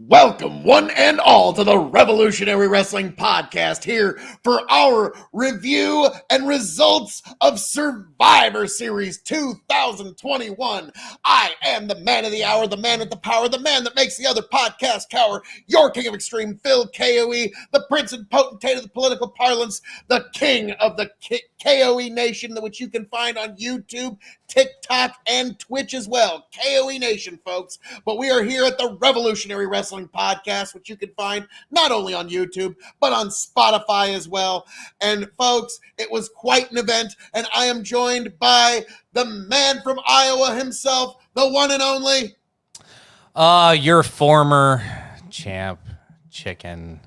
Welcome, one and all, to the Revolutionary Wrestling Podcast, here for our review and results of Survivor Series 2021. I am the man of the hour, the man with the power, the man that makes the other podcast cower, your king of extreme, Phil KOE, the prince and potentate of the political parlance, the king of the KOE Nation, which you can find on YouTube, TikTok, and Twitch as well. KOE Nation, folks. But we are here at the Revolutionary Wrestling Podcast, which you can find not only on YouTube, but on Spotify as well. And folks, it was quite an event, and I am joined by the man from Iowa himself, the one and only. Your former champ, Chicken.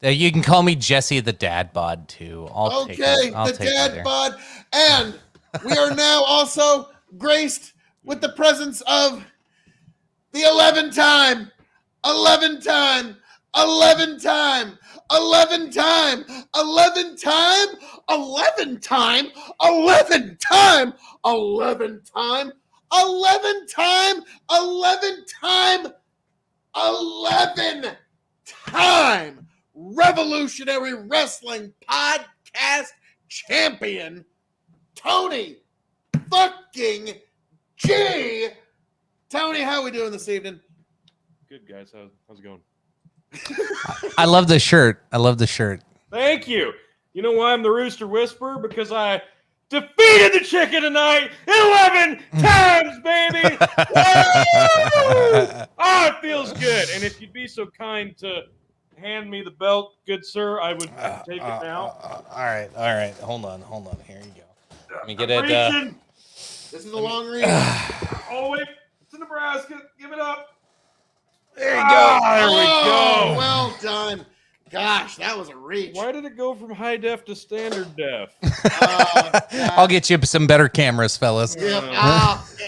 You can call me Jesse the Dad Bod, too. I'll take the Dad Bod. And we are now also graced with the presence of the 11-time Revolutionary Wrestling Podcast champion, Tony fucking G. Tony, how are we doing this evening? Good, guys. How's it going? I love the shirt. Thank you. You know why I'm the Rooster Whisperer? Because I defeated the Chicken tonight 11 times, baby! Oh, it feels good. And if you'd be so kind to hand me the belt, good sir, I would take it now. All right. Hold on. Here you go. Let me get it. This is a long read. Oh, wait. It's in Nebraska. Give it up. There you go. There we go. Well done. Gosh, that was a reach. Why did it go from high def to standard def? I'll get you some better cameras, fellas. Doesn't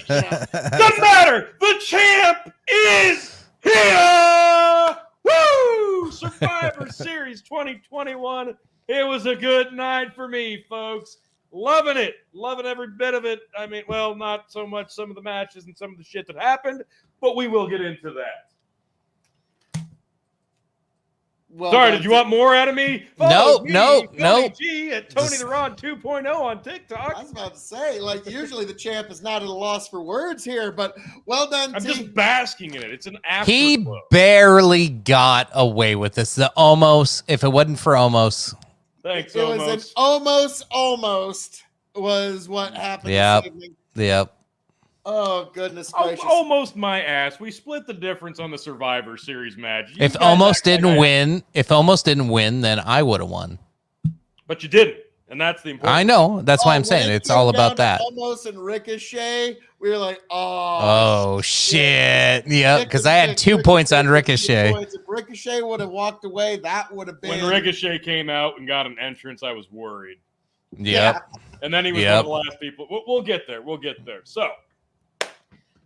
matter. The champ is here. Woo! Survivor Series 2021. It was a good night for me, folks. Loving it. Loving every bit of it. I mean, well, not so much some of the matches and some of the shit that happened, but we will get into that. Well, sorry, did you want more out of me? No. G at Tony the Rod 2.0 on TikTok. I was about to say, usually the champ is not at a loss for words here, but well done, I'm T. just basking in it. It's an afterglow. He barely got away with this. The almost, if it wasn't for almost. Thanks, it was an almost was what happened this evening. Yep. Oh, goodness gracious. Almost my ass. We split the difference on the Survivor Series match. If almost didn't win, then I would have won. But you didn't, and that's the important. I know. That's why I'm saying it's all about that. Almost and Ricochet, we were like, oh shit. Yeah, because I had 2 points on Ricochet. If Ricochet would have walked away, that would have been. When Ricochet came out and got an entrance, I was worried. Yep. Yeah. And then he was one of the last people. We'll get there. So,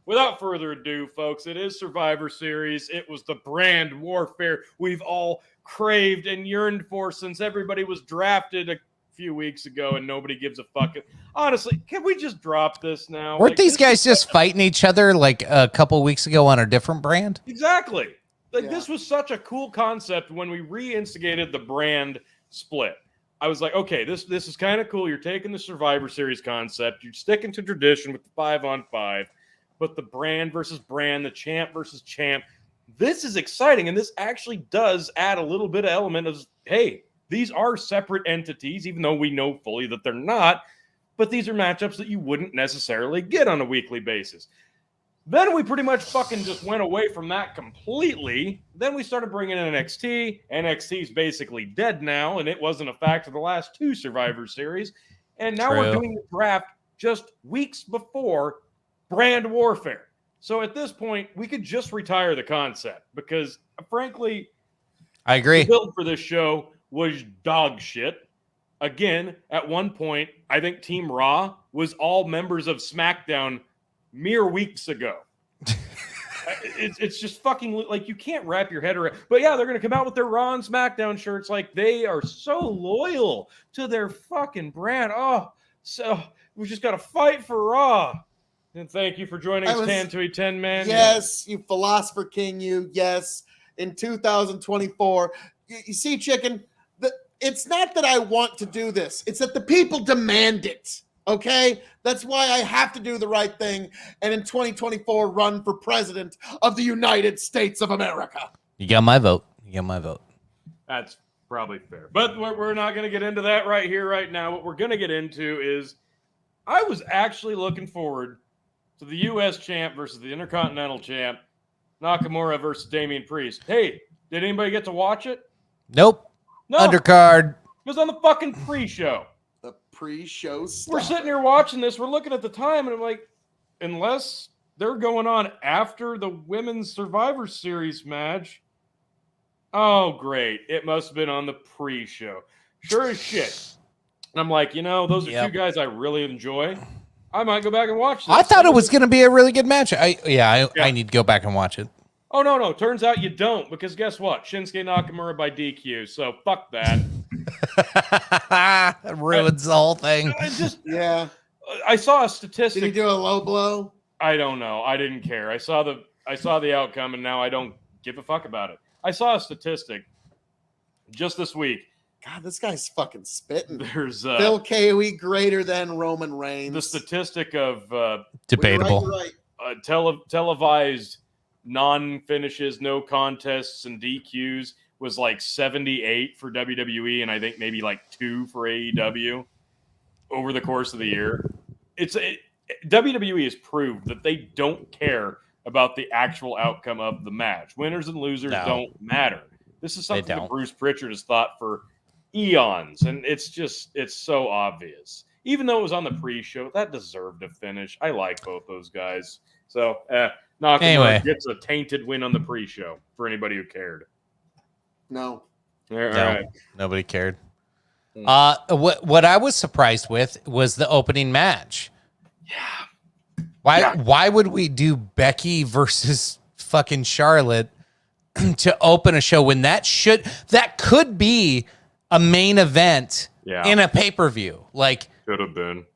without further ado, folks, it is Survivor Series. It was the brand warfare we've all craved and yearned for since everybody was drafted a few weeks ago, and nobody gives a fuck. Honestly, can we just drop this now? Weren't these guys just fighting each other like a couple weeks ago on a different brand? Exactly. This was such a cool concept when we re-instigated the brand split. I was like, okay, this is kind of cool. You're taking the Survivor Series concept. You're sticking to tradition with the 5-on-5. But the brand versus brand, the champ versus champ, this is exciting. And this actually does add a little bit of element of, hey, these are separate entities, even though we know fully that they're not. But these are matchups that you wouldn't necessarily get on a weekly basis. Then we pretty much fucking just went away from that completely. Then we started bringing in NXT. NXT's basically dead now, and it wasn't a factor the last 2 Survivor Series. And now we're doing the draft just weeks before brand warfare. So at this point, we could just retire the concept because, frankly, I agree. The build for this show was dog shit. Again, at one point, I think Team Raw was all members of Smackdown mere weeks ago. It's just fucking like you can't wrap your head around. But yeah, they're going to come out with their Raw and Smackdown shirts. Like they are so loyal to their fucking brand. Oh, so we just got to fight for Raw. And thank you for joining us, 10 to 10, man. Yes, you philosopher king, you. Yes. in 2024. You see, Chicken, it's not that I want to do this. It's that the people demand it. Okay? That's why I have to do the right thing and in 2024 run for president of the United States of America. You got my vote. You got my vote. That's probably fair. But we're not going to get into that right here, right now. What we're going to get into is I was actually looking forward to the U.S. champ versus the Intercontinental champ, Nakamura versus Damian Priest. Hey, did anybody get to watch it? Nope. No. Undercard. It was on the fucking pre-show. The pre-show stuff. We're sitting here watching this. We're looking at the time, and I'm like, unless they're going on after the Women's Survivor Series match. Oh, great. It must have been on the pre-show. Sure as shit. And I'm like, those are two guys I really enjoy. I might go back and watch this. I thought it was going to be a really good match. I need to go back and watch it. Oh, no. Turns out you don't, because guess what? Shinsuke Nakamura by DQ, so fuck that. That ruins the whole thing. I saw a statistic. Did he do a low blow? I don't know. I didn't care. I saw the outcome, and now I don't give a fuck about it. I saw a statistic just this week. God, this guy's fucking spitting. There's Phil KOE greater than Roman Reigns. The statistic of debatable, right. Televised non-finishes, no contests, and DQs was like 78 for WWE, and I think maybe like 2 for AEW over the course of the year. WWE has proved that they don't care about the actual outcome of the match. Winners and losers don't matter. This is something that Bruce Pritchard has thought for eons, and it's so obvious. Even though it was on the pre-show, that deserved a finish. I like both those guys. So, Nakamura gets a tainted win on the pre-show for anybody who cared. No. All right. Nobody cared. What I was surprised with was the opening match. Yeah. Why would we do Becky versus fucking Charlotte to open a show when that could be a main event in a pay-per-view? Like, could have been.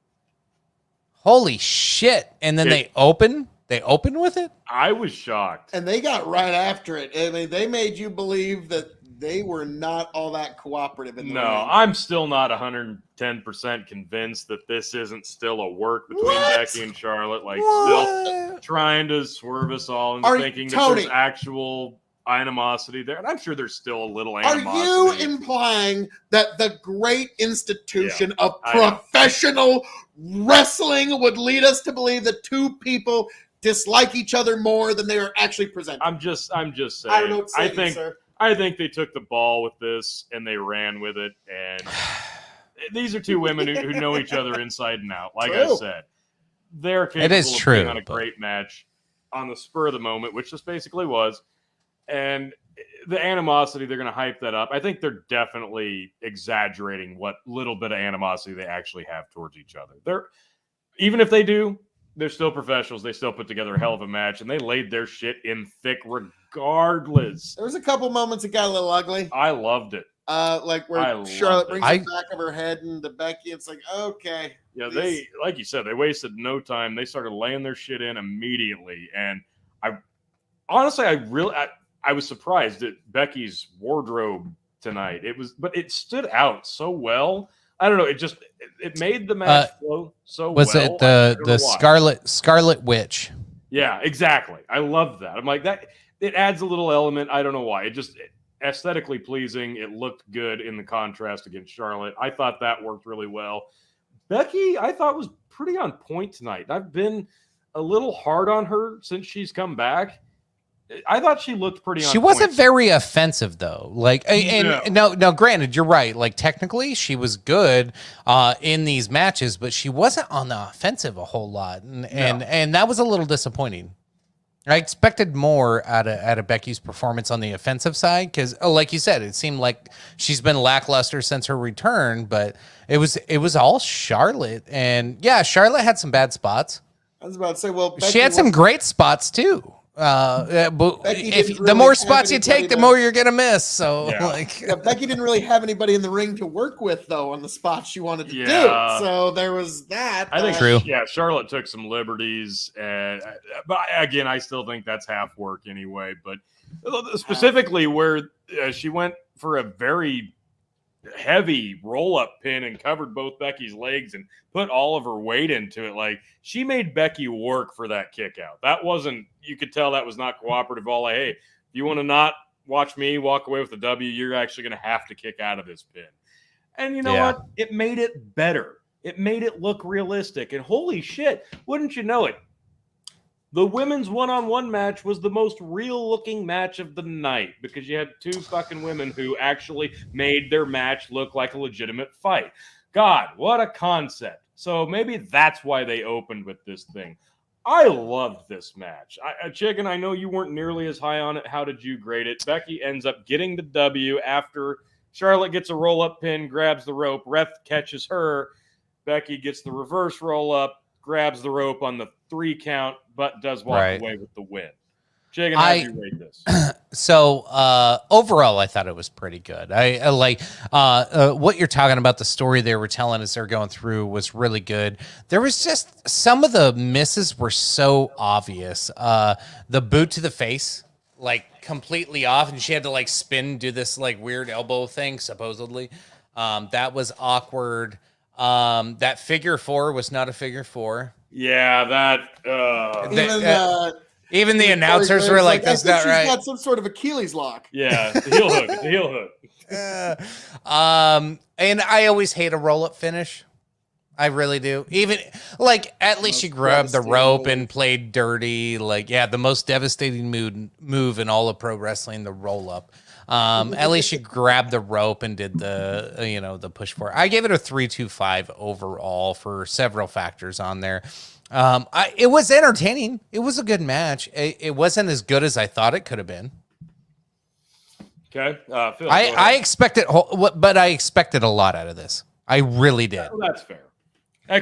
Holy shit. And then they open with it? I was shocked. And they got right after it. I mean, they made you believe that they were not all that cooperative in the ring. I'm still not 110% convinced that this isn't still a work between Becky and Charlotte. Like, still trying to swerve us all into thinking that there's actual animosity there. And I'm sure there's still a little animosity. Are you implying that the great institution of professional wrestling would lead us to believe that two people dislike each other more than they are actually presenting? I'm just saying. I don't know what to say, sir. I think they took the ball with this and they ran with it. And these are two women who know each other inside and out. Like I said, they're capable of putting on a great match on the spur of the moment, which this basically was. And the animosity, they're going to hype that up. I think they're definitely exaggerating what little bit of animosity they actually have towards each other. Even if they do, they're still professionals. They still put together a hell of a match, and they laid their shit in thick regardless. There was a couple moments that got a little ugly. I loved it. Like where Charlotte brings the back of her head into Becky. It's like, okay. Yeah, they, like you said, they wasted no time. They started laying their shit in immediately. And I was surprised at Becky's wardrobe tonight. But it stood out so well. I don't know. It made the match flow so well. Was it the Scarlet Witch? Yeah, exactly. I love that. I'm like that. It adds a little element. I don't know why. It just aesthetically pleasing. It looked good in the contrast against Charlotte. I thought that worked really well. Becky, I thought was pretty on point tonight. I've been a little hard on her since she's come back. I thought she looked pretty on point. She wasn't very offensive, though. Like, no, granted, you're right. Like, technically, she was good in these matches, but she wasn't on the offensive a whole lot. And that was a little disappointing. I expected more out of Becky's performance on the offensive side because, like you said, it seemed like she's been lackluster since her return, but it was all Charlotte. And, yeah, Charlotte had some bad spots. I was about to say, well, she had some great spots, too. But Becky if didn't the really more have spots you take, the anybody more you're gonna miss. So Yeah, Becky didn't really have anybody in the ring to work with, though, on the spots she wanted to do. So there was that. I think, True. Yeah, Charlotte took some liberties, but again, I still think that's half work anyway. But specifically where she went for a very heavy roll-up pin and covered both Becky's legs and put all of her weight into it. Like, she made Becky work for that kick out. That wasn't, you could tell that was not cooperative. All like, hey, if you want to not watch me walk away with the W, you're actually going to have to kick out of this pin. And you know what? It made it better. It made it look realistic. And holy shit, wouldn't you know it? The women's one-on-one match was the most real-looking match of the night because you had two fucking women who actually made their match look like a legitimate fight. God, what a concept. So maybe that's why they opened with this thing. I loved this match. Chicken, I know you weren't nearly as high on it. How did you grade it? Becky ends up getting the W after Charlotte gets a roll-up pin, grabs the rope, ref catches her. Becky gets the reverse roll-up, grabs the rope on the 3 count, but does walk away with the win. Chicken, how do you rate this? So overall, I thought it was pretty good. I like what you're talking about. The story they were telling as they're going through was really good. There was just some of the misses were so obvious. The boot to the face, like completely off, and she had to like spin, do this like weird elbow thing, supposedly. That was awkward. That figure 4 was not a figure 4. Yeah, even the announcers were like, "That's not right." She's got some sort of Achilles lock. Yeah, the heel hook. The heel hook. And I always hate a roll-up finish. I really do. Even like at least she grabbed the rope and played dirty. Like, yeah, the most devastating move in all of pro wrestling, the roll-up. At least she grabbed the rope and did the the push for it. I gave it a 3.25 overall for several factors on there. It was entertaining. It was a good match. It wasn't as good as I thought it could have been. Okay, Phil, I expected, but I expected a lot out of this. I really did. Well, that's fair.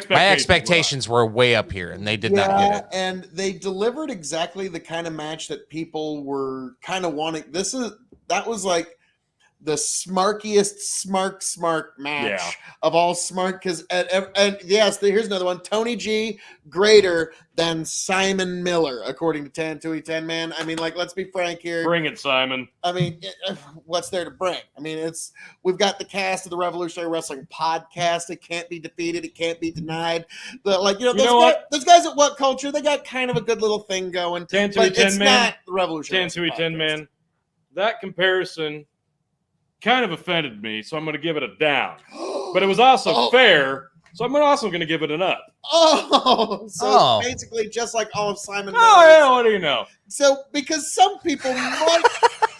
My expectations were way up here, and they did not get it. And they delivered exactly the kind of match that people were kind of wanting. That was like the smarkiest smart match of all smart. Because and yes, here's another one. Tony G greater than Simon Miller, according to Tantui 10 Man. I mean, like, let's be frank here. Bring it, Simon. I mean, what's there to bring? I mean, we've got the cast of the Revolutionary Wrestling podcast. It can't be defeated. It can't be denied. But those guys at What Culture, they got kind of a good little thing going. Tantui 10 Man. Not the Revolutionary Tantui 10 Man. That comparison kind of offended me, so I'm going to give it a down. But it was also fair, so I'm also going to give it an up. It's basically just like all of Simon. Yeah, what do you know? So because some people might,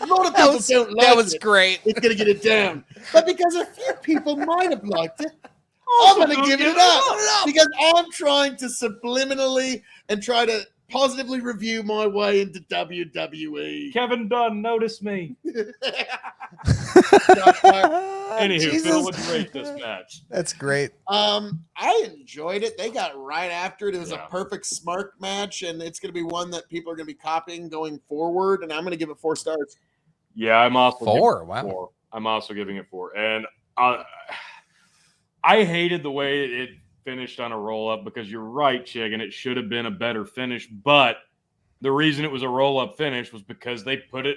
a lot of people don't like it. That was great. It's going to get it down. But because a few people might have liked it, I'm going to give it an up. Because I'm trying to subliminally and try to positively review my way into WWE. Kevin Dunn, notice me. Anywho, Phil, would you rate this match? That's great. I enjoyed it. They got right after it. It was a perfect smart match, and it's going to be one that people are going to be copying going forward. And I'm going to give it 4 stars. Yeah, I'm also 4. Wow. 4. I'm also giving it 4. And I hated the way it finished on a roll-up because you're right, Chicken. It should have been a better finish, but the reason it was a roll-up finish was because they put it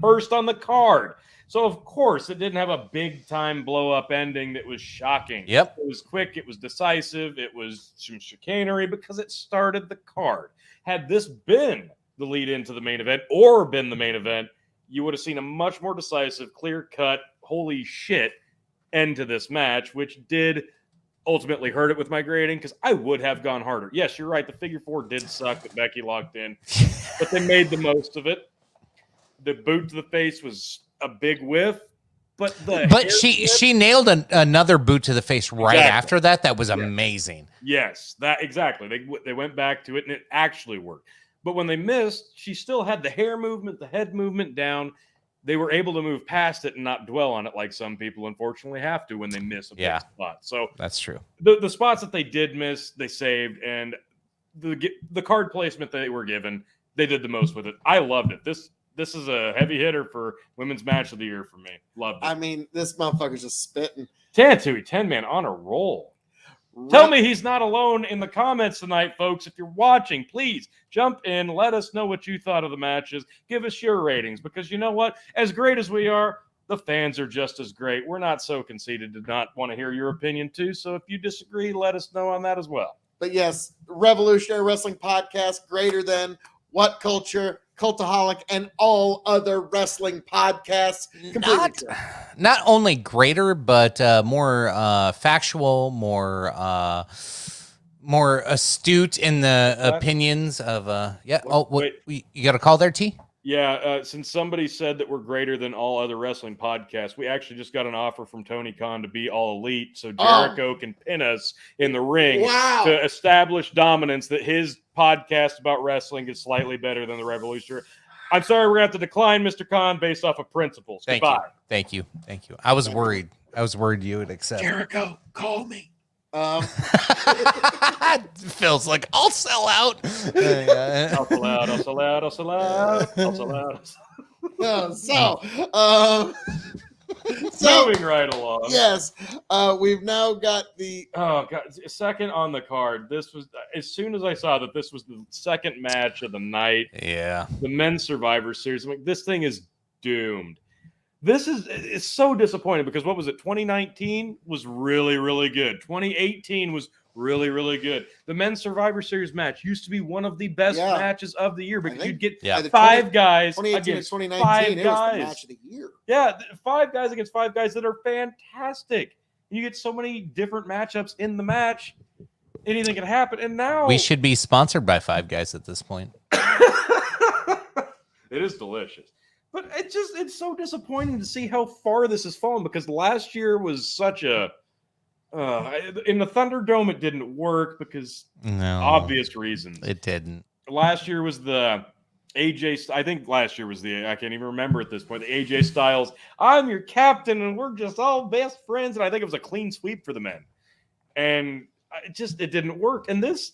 first on the card. So, of course, it didn't have a big-time blow-up ending that was shocking. Yep. It was quick. It was decisive. It was some chicanery because it started the card. Had this been the lead into the main event or been the main event, you would have seen a much more decisive, clear-cut, holy shit end to this match, which did ultimately hurt it with my grading because I would have gone harder. Yes, you're right. The figure 4 did suck that Becky locked in, but they made the most of it. The boot to the face was a big whiff, but she nailed another boot to the face right after that. That was amazing. Yes, that exactly. They went back to it and it actually worked. But when they missed, she still had the hair movement, the head movement down. They were able to move past it and not dwell on it like some people unfortunately have to when they miss a big spot. So that's true. The spots that they did miss, they saved, and the card placement they were given they did the most with it. I loved it. This is a heavy hitter for women's match of the year for me. Loved it. I mean, this motherfucker's just spitting. Tatooine, 10-man on a roll. Tell me he's not alone in the comments tonight, folks. If you're watching, please jump in. Let us know what you thought of the matches. Give us your ratings, because you know what? As great as we are, the fans are just as great. We're not so conceited to not want to hear your opinion too. So if you disagree, let us know on that as well. But yes, Revolutionary Wrestling Podcast, greater than What Culture, Cultaholic, and all other wrestling podcasts. Not only greater, but more factual, more astute in the opinions of. You got a call there, T? Yeah, since somebody said that we're greater than all other wrestling podcasts, we actually just got an offer from Tony Khan to be all elite, so Jericho can pin us in the ring to establish dominance, that his podcast about wrestling is slightly better than the Revolutionary. I'm sorry, we're going to have to decline, Mr. Khan, based off of principles. Goodbye. Thank you. I was worried. You would accept. Jericho, call me. Phil's like, I'll sell out. I'll sell out. Moving right along. Yes, we've now got the second on the card. This was, as soon as I saw that this was the second match of the night. Yeah, the men's Survivor Series. I'm like, this thing is doomed. It's so disappointing, because what was it? 2019 was really, really good. 2018 was really, really good. The men's Survivor Series match used to be one of the best matches of the year, because you'd get 5 guys against 5 guys. It was the match of the year. Yeah, 5 guys against 5 guys that are fantastic. You get so many different matchups in the match. Anything can happen. And now we should be sponsored by 5 Guys at this point. It is delicious. But it's so disappointing to see how far this has fallen, because last year was such a in the Thunderdome it didn't work because obvious reasons. It didn't. Last year was the AJ. I think last year was I can't even remember at this point. The AJ Styles, I'm your captain and we're just all best friends. And I think it was a clean sweep for the men. And it didn't work. And this,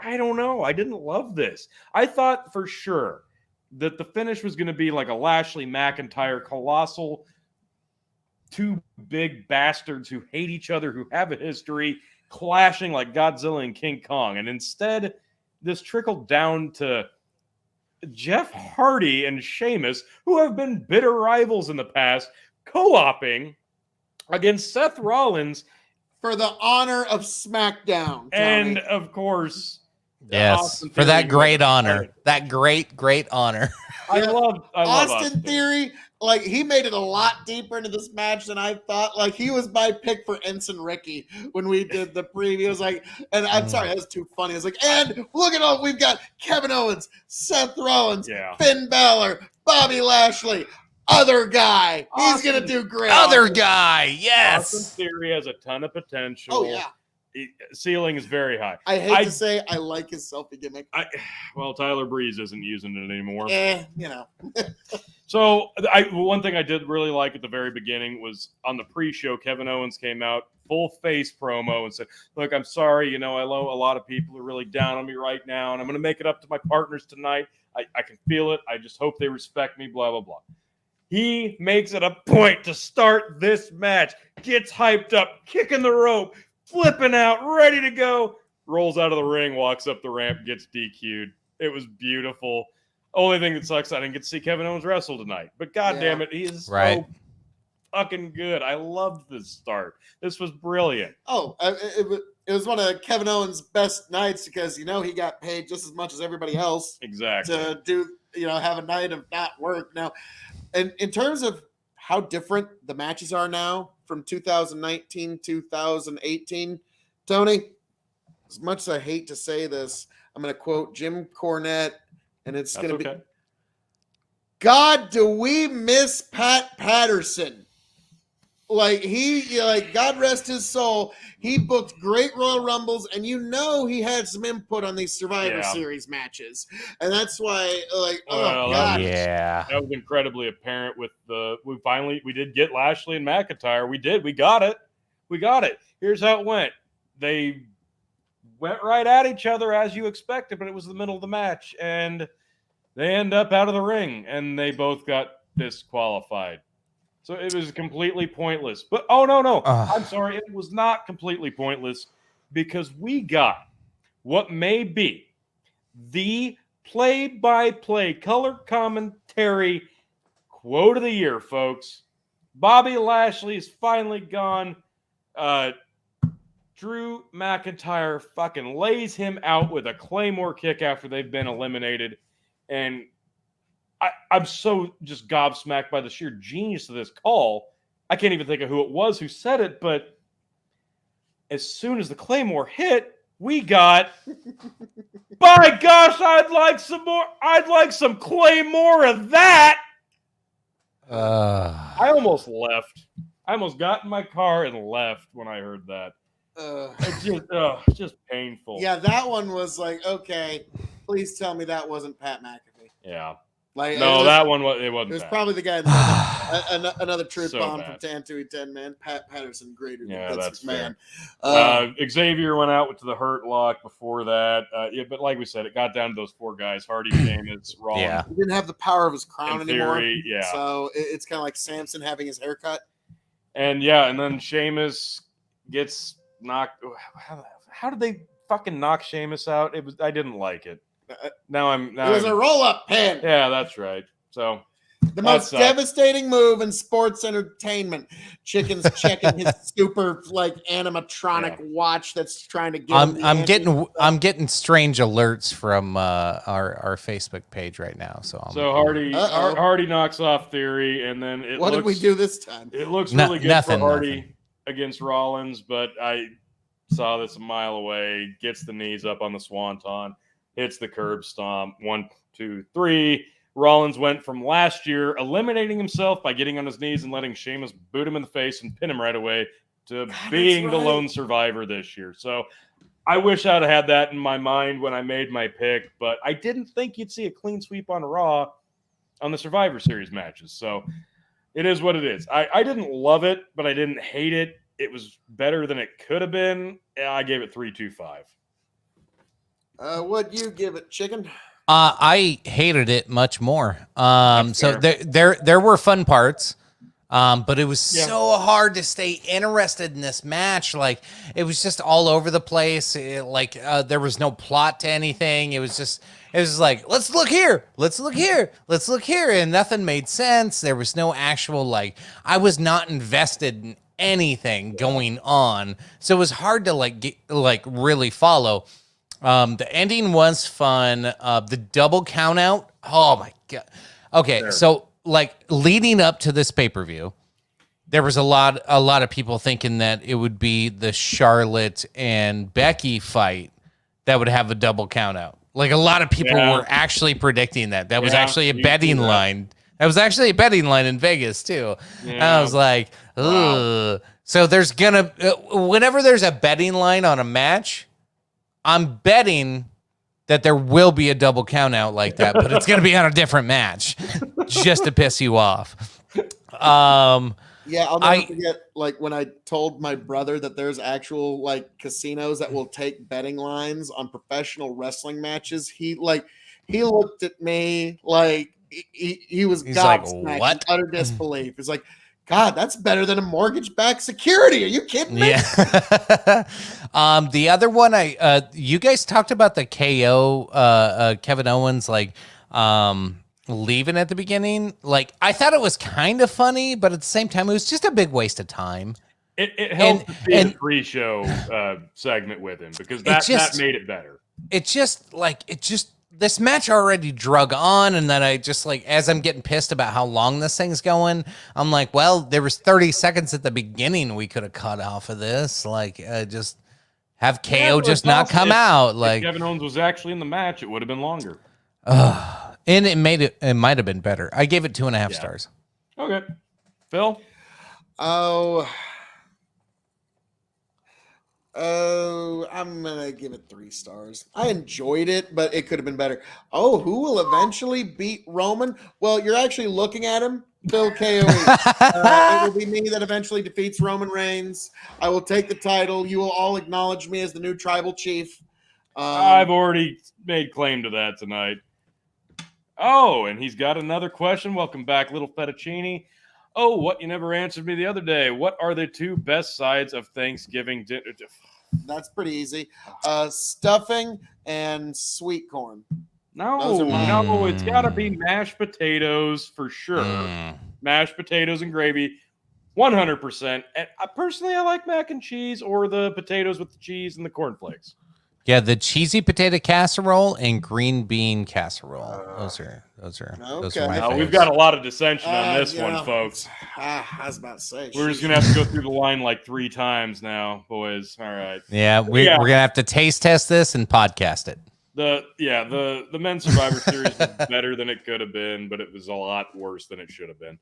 I don't know. I didn't love this. I thought for sure that the finish was going to be like a Lashley McIntyre colossal, 2 big bastards who hate each other, who have a history, clashing like Godzilla and King Kong. And instead, this trickled down to Jeff Hardy and Sheamus, who have been bitter rivals in the past, co-oping against Seth Rollins for the honor of Smackdown. Tony. And of course, yes, for that great honor. That great honor. I love Austin Theory. Like, he made it a lot deeper into this match than I thought. Like, he was my pick for Ensign Ricky when we did the preview. Like, and I'm sorry, that was too funny. I was like, and look at all we've got: Kevin Owens, Seth Rollins, Finn Balor, Bobby Lashley, other guy. He's gonna do great. Other guy, yes. Austin Theory has a ton of potential. Oh yeah. Ceiling is very high. I hate to say I like his selfie gimmick. Well, Tyler Breeze isn't using it anymore. You know. So one thing I did really like at the very beginning was on the pre-show, Kevin Owens came out full face promo and said, look, I'm sorry, I know a lot of people are really down on me right now, and I'm going to make it up to my partners tonight. I can feel it. I just hope they respect me, blah, blah, blah. He makes it a point to start this match, gets hyped up, kicking the rope, flipping out, ready to go, rolls out of the ring, walks up the ramp, gets DQ'd. It was beautiful. Only thing that sucks, I didn't get to see Kevin Owens wrestle tonight. But damn it, he is so fucking good. I loved this start. This was brilliant. Oh, it was one of Kevin Owens' best nights because, he got paid just as much as everybody else. Exactly. To do, have a night of not work. Now, and in terms of how different the matches are now from 2019, 2018, Tony, as much as I hate to say this, I'm going to quote Jim Cornette, and it's going to be, God, do we miss Pat Patterson? God rest his soul. He booked great Royal Rumbles, and he had some input on these Survivor Series matches. And that's why, God. Yeah. That was incredibly apparent with we did get Lashley and McIntyre. We got it. Here's how it went. They went right at each other as you expected, but it was the middle of the match, and they end up out of the ring, and they both got disqualified. So it was completely pointless. But no, I'm sorry, it was not completely pointless because we got what may be the play-by-play color commentary quote of the year, folks. Bobby Lashley is finally gone. Drew McIntyre fucking lays him out with a Claymore kick after they've been eliminated. And I'm so just gobsmacked by the sheer genius of this call. I can't even think of who it was who said it, but as soon as the Claymore hit, we got, by gosh, I'd like some more. I'd like some Claymore of that. I almost left. I almost got in my car and left when I heard that. It's just painful. Yeah, that one was like, okay, please tell me that wasn't Pat McAfee. Yeah. Like, no, that one it wasn't. It was bad. probably the guy that another truth So bomb bad. from Tantuy 10 man. Pat Patterson, greater than that's man. Xavier went out to the Hurt Lock before that. But like we said, it got down to those four guys: Hardy, Sheamus, Rollins. Yeah. He didn't have the power of his crown anymore. Yeah. So it's kind of like Samson having his haircut. And then Sheamus gets knocked. How did they fucking knock Sheamus out? I didn't like it. It was a roll-up pin. Yeah, that's right. So the most devastating move in sports entertainment. Chicken's checking his super animatronic watch that's trying to get. I'm getting strange alerts from our Facebook page right now. So Hardy knocks off Theory, and then what did we do this time? It looks really good for Hardy against Rollins, but I saw this a mile away. Gets the knees up on the Swanton. Hits the curb stomp. 1, 2, 3. Rollins went from last year eliminating himself by getting on his knees and letting Sheamus boot him in the face and pin him right away to being the lone survivor this year. So I wish I'd have had that in my mind when I made my pick, but I didn't think you'd see a clean sweep on Raw on the Survivor Series matches. So it is what it is. I didn't love it, but I didn't hate it. It was better than it could have been. I gave it 3.25. What'd you give it, Chicken? I hated it much more. So there were fun parts, but it was so hard to stay interested in this match. Like, it was just all over the place. There was no plot to anything. It was like, let's look here, let's look here, let's look here, and nothing made sense. There was no actual I was not invested in anything going on, so it was hard to really follow. The ending was fun. The double count out. Oh my God. Okay. Sure. So leading up to this pay-per-view, there was a lot of people thinking that it would be the Charlotte and Becky fight that would have a double count out. A lot of people were actually predicting that. That was actually a betting line. That was actually a betting line in Vegas too. Yeah. And I was like, ugh. Wow. So there's whenever there's a betting line on a match, I'm betting that there will be a double count out like that, but it's going to be on a different match just to piss you off. I'll never forget when I told my brother that there's actual casinos that will take betting lines on professional wrestling matches. He looked at me he was gobsmacked, what? In utter disbelief. He's like, God, that's better than a mortgage-backed security. Are you kidding me? Yeah. The other one, you guys talked about the KO, Kevin Owens, leaving at the beginning. I thought it was kind of funny, but at the same time, it was just a big waste of time. It helped to see the pre-show segment with him because that made it better. This match already drug on, and then I just as I'm getting pissed about how long this thing's going, I'm like, well, there was 30 seconds at the beginning we could have cut off of this. Just have KO just not come out. If Kevin Owens was actually in the match, it would have been longer. And it might have been better. I gave it 2.5 stars. Okay. Phil? I'm gonna give it 3 stars. I enjoyed it, but it could have been better. Who will eventually beat Roman? Well, you're actually looking at him. Phil KOE. It will be me that eventually defeats Roman Reigns. I will take the title. You will all acknowledge me as the new tribal chief. I've already made claim to that tonight. Oh, and he's got another question. Welcome back, little fettuccine. Oh, what you never answered me the other day. What are the two best sides of Thanksgiving dinner? That's pretty easy. Stuffing and sweet corn. No, it's got to be mashed potatoes for sure. Mashed potatoes and gravy, 100%. And personally, I like mac and cheese or the potatoes with the cheese and the cornflakes. Yeah, the cheesy potato casserole and green bean casserole. Those are my favorites. We've got a lot of dissension on this one, folks. I was about to say. We're just gonna have to go through the line like 3 times now, boys. All right. Yeah, we're gonna have to taste test this and podcast it. The men's Survivor Series was better than it could have been, but it was a lot worse than it should have been.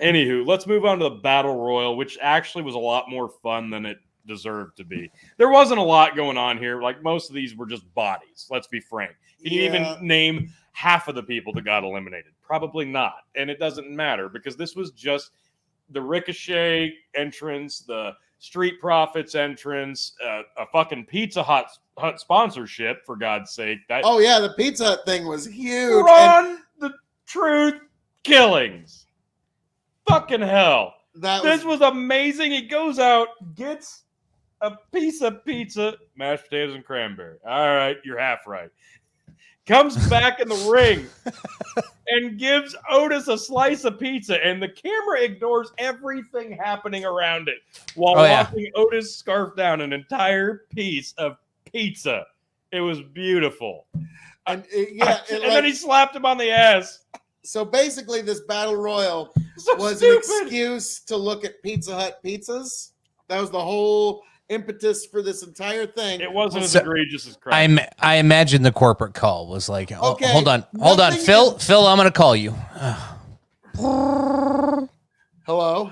Anywho, let's move on to the Battle Royal, which actually was a lot more fun than it deserved to be. There wasn't a lot going on here. Like, most of these were just bodies. Let's be frank. Can you even name half of the people that got eliminated? Probably not. And it doesn't matter because this was just the Ricochet entrance, the Street Profits entrance, a fucking Pizza Hut sponsorship, for God's sake. The Pizza Hut thing was huge. Run the Truth Killings. Fucking hell. This was amazing. He goes out, gets a piece of pizza, mashed potatoes and cranberry. All right, you're half right. Comes back in the ring and gives Otis a slice of pizza, and the camera ignores everything happening around it while watching Otis scarf down an entire piece of pizza. It was beautiful. And then he slapped him on the ass. So basically, this Battle Royal was stupid. An excuse to look at Pizza Hut pizzas. That was the whole impetus for this entire thing. It wasn't as egregious as crap. I imagine the corporate call was like, okay, hold on, Phil, I'm going to call you. Hello.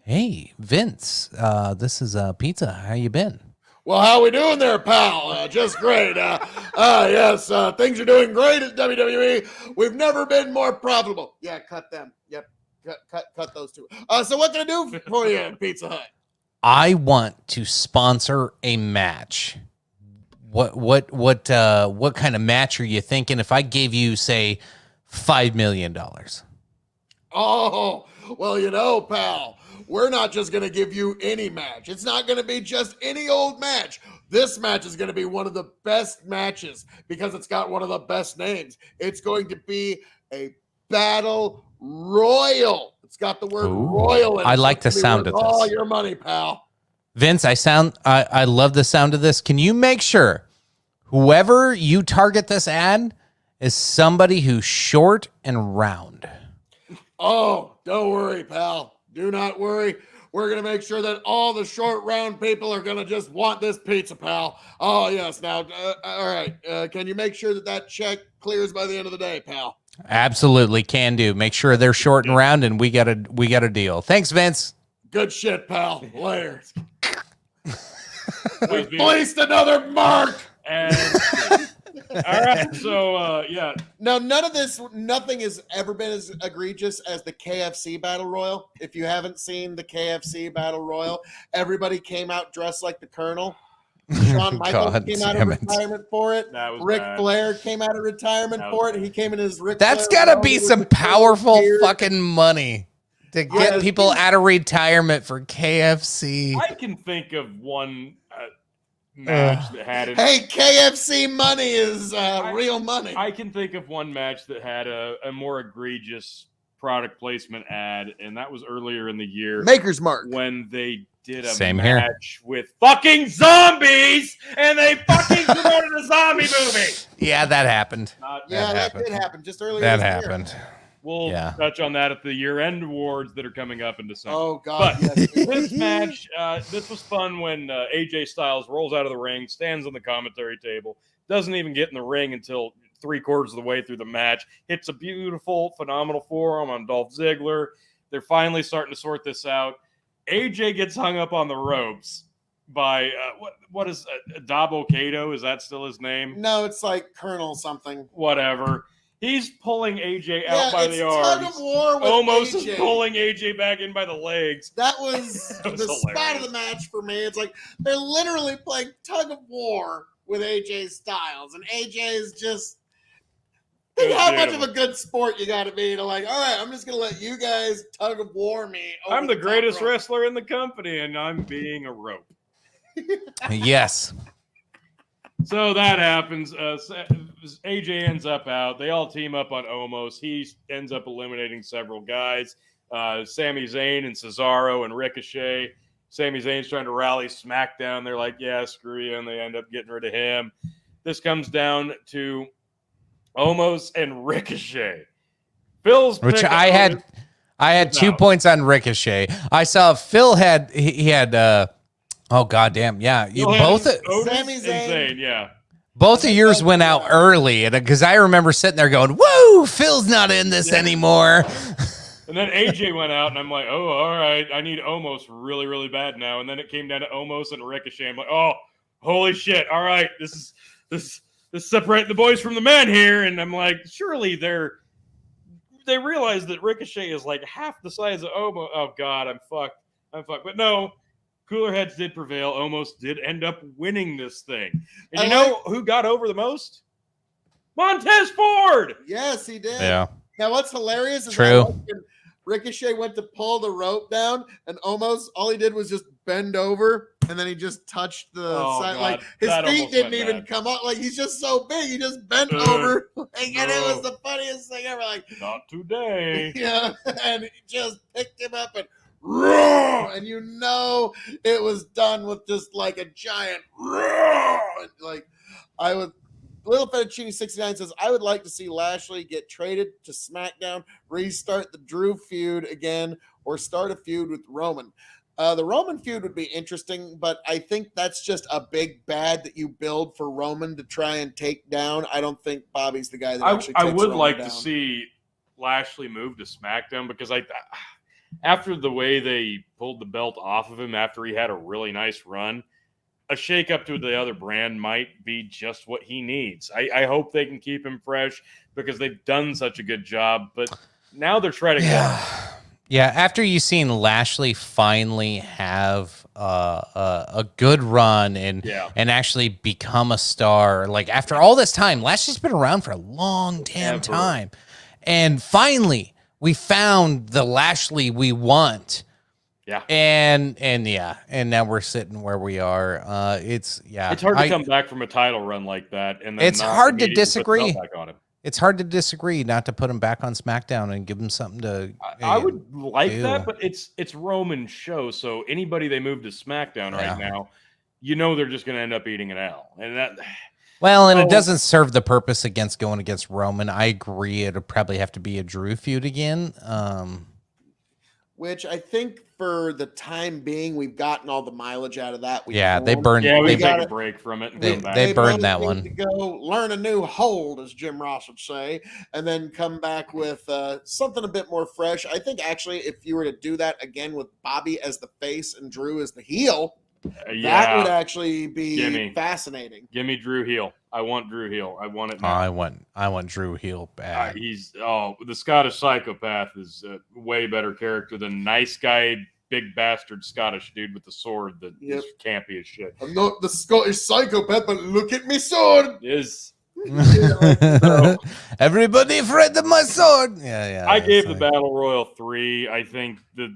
Hey, Vince. This is Pizza. How you been? Well, how we doing there, pal? Just great. Yes, things are doing great at WWE. We've never been more profitable. Yeah, cut them. Yep, cut those two. So what can I do for you at Pizza Hut? I want to sponsor a match. What kind of match are you thinking? If I gave you, say, $5 million. Oh, well, pal, we're not just going to give you any match. It's not going to be just any old match. This match is going to be one of the best matches because it's got one of the best names. It's going to be a Battle Royal. It's got the word royal in it. I like the sound of this. All your money, pal. Vince, I love the sound of this. Can you make sure whoever you target this ad is somebody who's short and round? Oh, don't worry, pal. Do not worry. We're going to make sure that all the short, round people are going to just want this pizza, pal. Oh, yes. Now, all right. Can you make sure that check clears by the end of the day, pal? Absolutely, can do. Make sure they're short and round, and we got a deal. Thanks, Vince. Good shit, pal. Later. We placed another mark. And all right, so Now, nothing has ever been as egregious as the KFC Battle Royal. If you haven't seen the KFC Battle Royal, everybody came out dressed like the Colonel. Shawn Michaels came out of retirement for it. Ric Flair came out of retirement for it. He came in his Ric Flair. That's got to be some powerful fucking money to get people out of retirement for KFC. I can think of one match that had it. Hey, KFC money is real money. I can think of one match that had a more egregious product placement ad, and that was earlier in the year. Maker's Mark. When they did a match with fucking zombies, and they fucking promoted a zombie movie. Yeah, that happened. That did happen just earlier. That happened. We'll touch on that at the year-end awards that are coming up in December. Oh, God. But this match, this was fun when AJ Styles rolls out of the ring, stands on the commentary table, doesn't even get in the ring until 3/4 of the way through the match, hits a beautiful, phenomenal forearm on Dolph Ziggler. They're finally starting to sort this out. AJ gets hung up on the ropes by, what is Dabo Kato? Is that still his name? No, it's like Colonel something. Whatever. He's pulling AJ out by the tug arms. of war with Almost AJ. is pulling AJ back in by the legs. That was, That was the hilarious. spot of the match for me. It's like they're literally playing tug of war with AJ Styles, and AJ is just. Think how much of a good sport you got to be to like. All right, I'm just gonna let you guys tug of war me. I'm the greatest wrestler in the company, and I'm being a rope. Yes. So that happens. AJ ends up out. They all team up on Omos. He ends up eliminating several guys. Sami Zayn and Cesaro and Ricochet. Sami Zayn's trying to rally SmackDown. They're like, yeah, screw you, and they end up getting rid of him. This comes down to Omos and Ricochet. Which I had 2 points on Ricochet. I saw Phil had oh goddamn, yeah. Both Sami Zayn, yeah. Both of yours went out early, because I remember sitting there going, "Woo, Phil's not in this anymore." And then AJ went out, and I'm like, "Oh, all right, I need Omos really, really bad now." And then it came down to Omos and Ricochet. I'm like, "Oh, holy shit! All right, this is separating the boys from the men here." And I'm like, surely they realize that Ricochet is like half the size of Omos. Oh God, I'm fucked. But no. Cooler heads did prevail. Omos did end up winning this thing. And you know who got over the most? Montez Ford! Yes, he did. Yeah. Now, what's hilarious is True. that Ricochet went to pull the rope down, and Omos, all he did was just bend over, and then he just touched the side. God, like, his feet didn't even come up. Like, he's just so big. He just bent over. And it was the funniest thing ever. Like, not today. Yeah. And he just picked him up and roar, and you know it was done with just like a giant roar. Like, I would. Little Fettuccine 69 says, I would like to see Lashley get traded to SmackDown, restart the Drew feud again, or start a feud with Roman. The Roman feud would be interesting, but I think that's just a big bad that you build for Roman to try and take down. I don't think Bobby's the guy that actually takes I would Roman like down. to see Lashley move to SmackDown, because after the way they pulled the belt off of him after he had a really nice run, a shake up to the other brand might be just what he needs. I hope they can keep him fresh, because they've done such a good job, but now they're treading water. Yeah, after you've seen Lashley finally have a good run and actually become a star, like after all this time, Lashley's been around for a long damn time. And finally, we found the Lashley we want. Yeah. And now we're sitting where we are. It's hard to come back from a title run like that, and then it's hard to disagree. Back on him. It's hard to disagree not to put him back on SmackDown and give him something to. I would like that, but it's Roman's show, so anybody they move to SmackDown right now, you know they're just going to end up eating an L, and that. Well, and it doesn't serve the purpose going against Roman. I agree. It'll probably have to be a Drew feud again. Which I think for the time being, we've gotten all the mileage out of that. They burned. Yeah, we take a break from it. And they, come back. they burned that one. To go learn a new hold, as Jim Ross would say, and then come back with something a bit more fresh. I think actually, if you were to do that again with Bobby as the face and Drew as the heel, that would actually be fascinating. Give me Drew heel. I want Drew heel. I want it now. I want Drew heel bad. The Scottish Psychopath is a way better character than nice guy, big bastard Scottish dude with the sword that is campy as shit. I'm not the Scottish Psychopath, but look at me sword. Is everybody afraid of my sword? Yeah. I gave the Battle Royal 3. I think the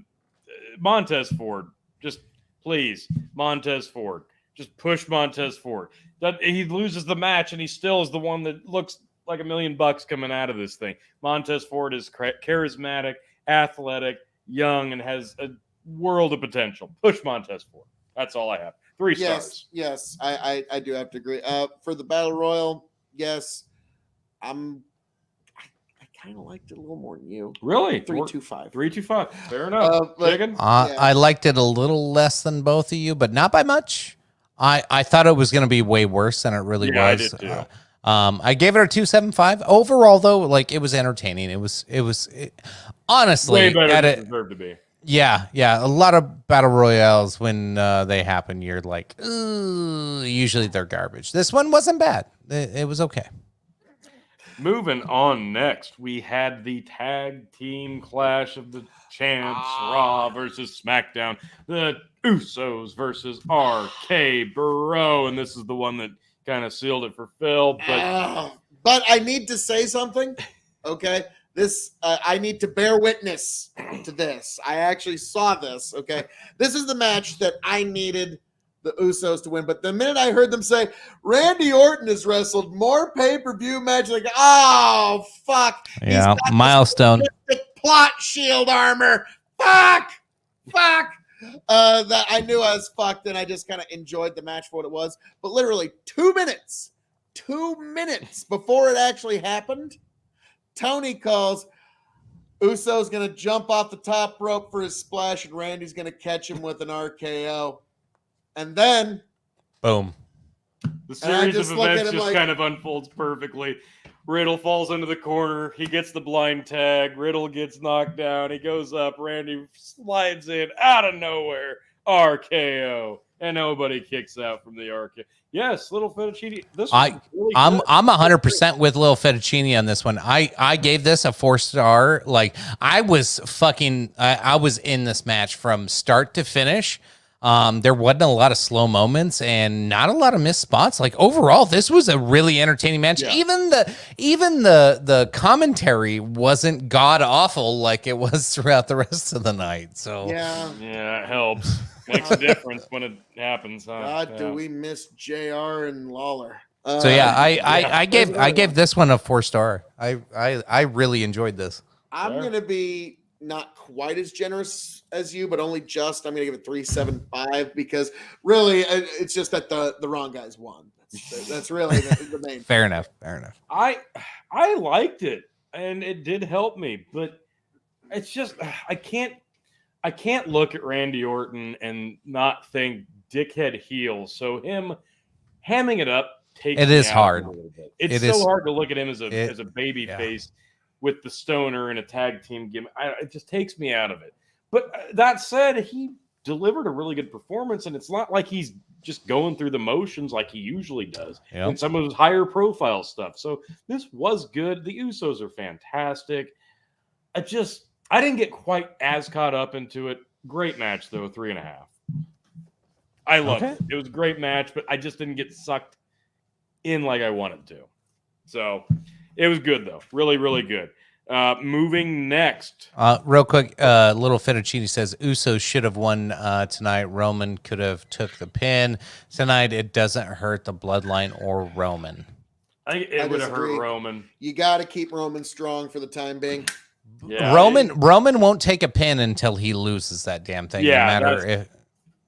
Montez Ford, just please, Montez Ford. Just push Montez Ford. That he loses the match, and he still is the one that looks like $1 million coming out of this thing. Montez Ford is charismatic, athletic, young, and has a world of potential. Push Montez Ford. That's all I have. 3 stars. Yes, I do have to agree. For the Battle Royal, yes, I kind of liked it a little more than you. Really? 3-2-5. 3-2-5. Fair enough. I liked it a little less than both of you, but not by much. I thought it was going to be way worse than it really was. I did too. I gave it a 2.75. Overall, though, like it was entertaining. It was honestly way better than it deserved to be. Yeah. A lot of battle royales when they happen, you're like, ooh, usually they're garbage. This one wasn't bad. It was okay. Moving on next, we had the tag team clash of the champs, Raw versus SmackDown. The Usos versus RK Bro, and this is the one that kind of sealed it for Phil. But I need to say something, okay? I need to bear witness to this. I actually saw this, okay? This is the match that I needed the Usos to win. But the minute I heard them say, Randy Orton has wrestled more pay-per-view matches, like, oh, fuck. Yeah, milestone. Plot shield armor. Fuck. That I knew I was fucked, and I just kind of enjoyed the match for what it was. But literally 2 minutes before it actually happened, Tony calls, Uso's going to jump off the top rope for his splash, and Randy's going to catch him with an RKO. And then, boom. The series of events just kind of unfolds perfectly. Riddle falls into the corner. He gets the blind tag. Riddle gets knocked down. He goes up. Randy slides in out of nowhere. RKO. And nobody kicks out from the RKO. Yes, Little Fettuccine. I'm 100% with Little Fettuccine on this one. I gave this a 4-star. Like, I was in this match from start to finish. There wasn't a lot of slow moments and not a lot of missed spots. Like, overall, this was a really entertaining match. Yeah. Even the commentary wasn't god awful like it was throughout the rest of the night. So yeah, it helps. Makes a difference when it happens. Huh? God, do we miss JR and Lawler? So I gave this one a 4-star. I really enjoyed this. I'm gonna be not quite as generous as you, but only just. I'm gonna give it 3.75 because really, it's just that the wrong guys won. That's really the main. Fair enough. I liked it, and it did help me, but it's just I can't look at Randy Orton and not think dickhead heel. So him hamming it up takes it is hard. It's so hard to look at him as a baby face with the stoner and a tag team gimmick. It just takes me out of it. But that said, he delivered a really good performance, and it's not like he's just going through the motions like he usually does in some of his higher profile stuff. So this was good. The Usos are fantastic. I didn't get quite as caught up into it. Great match, though, 3.5. I loved it. It was a great match, but I just didn't get sucked in like I wanted to. So it was good, though. Really, really good. Moving next. Real quick, Little Fettuccine says Usos should have won tonight. Roman could have took the pin. Tonight, it doesn't hurt the Bloodline or Roman. It would have hurt Roman. You got to keep Roman strong for the time being. Yeah, Roman won't take a pin until he loses that damn thing. Yeah, no matter if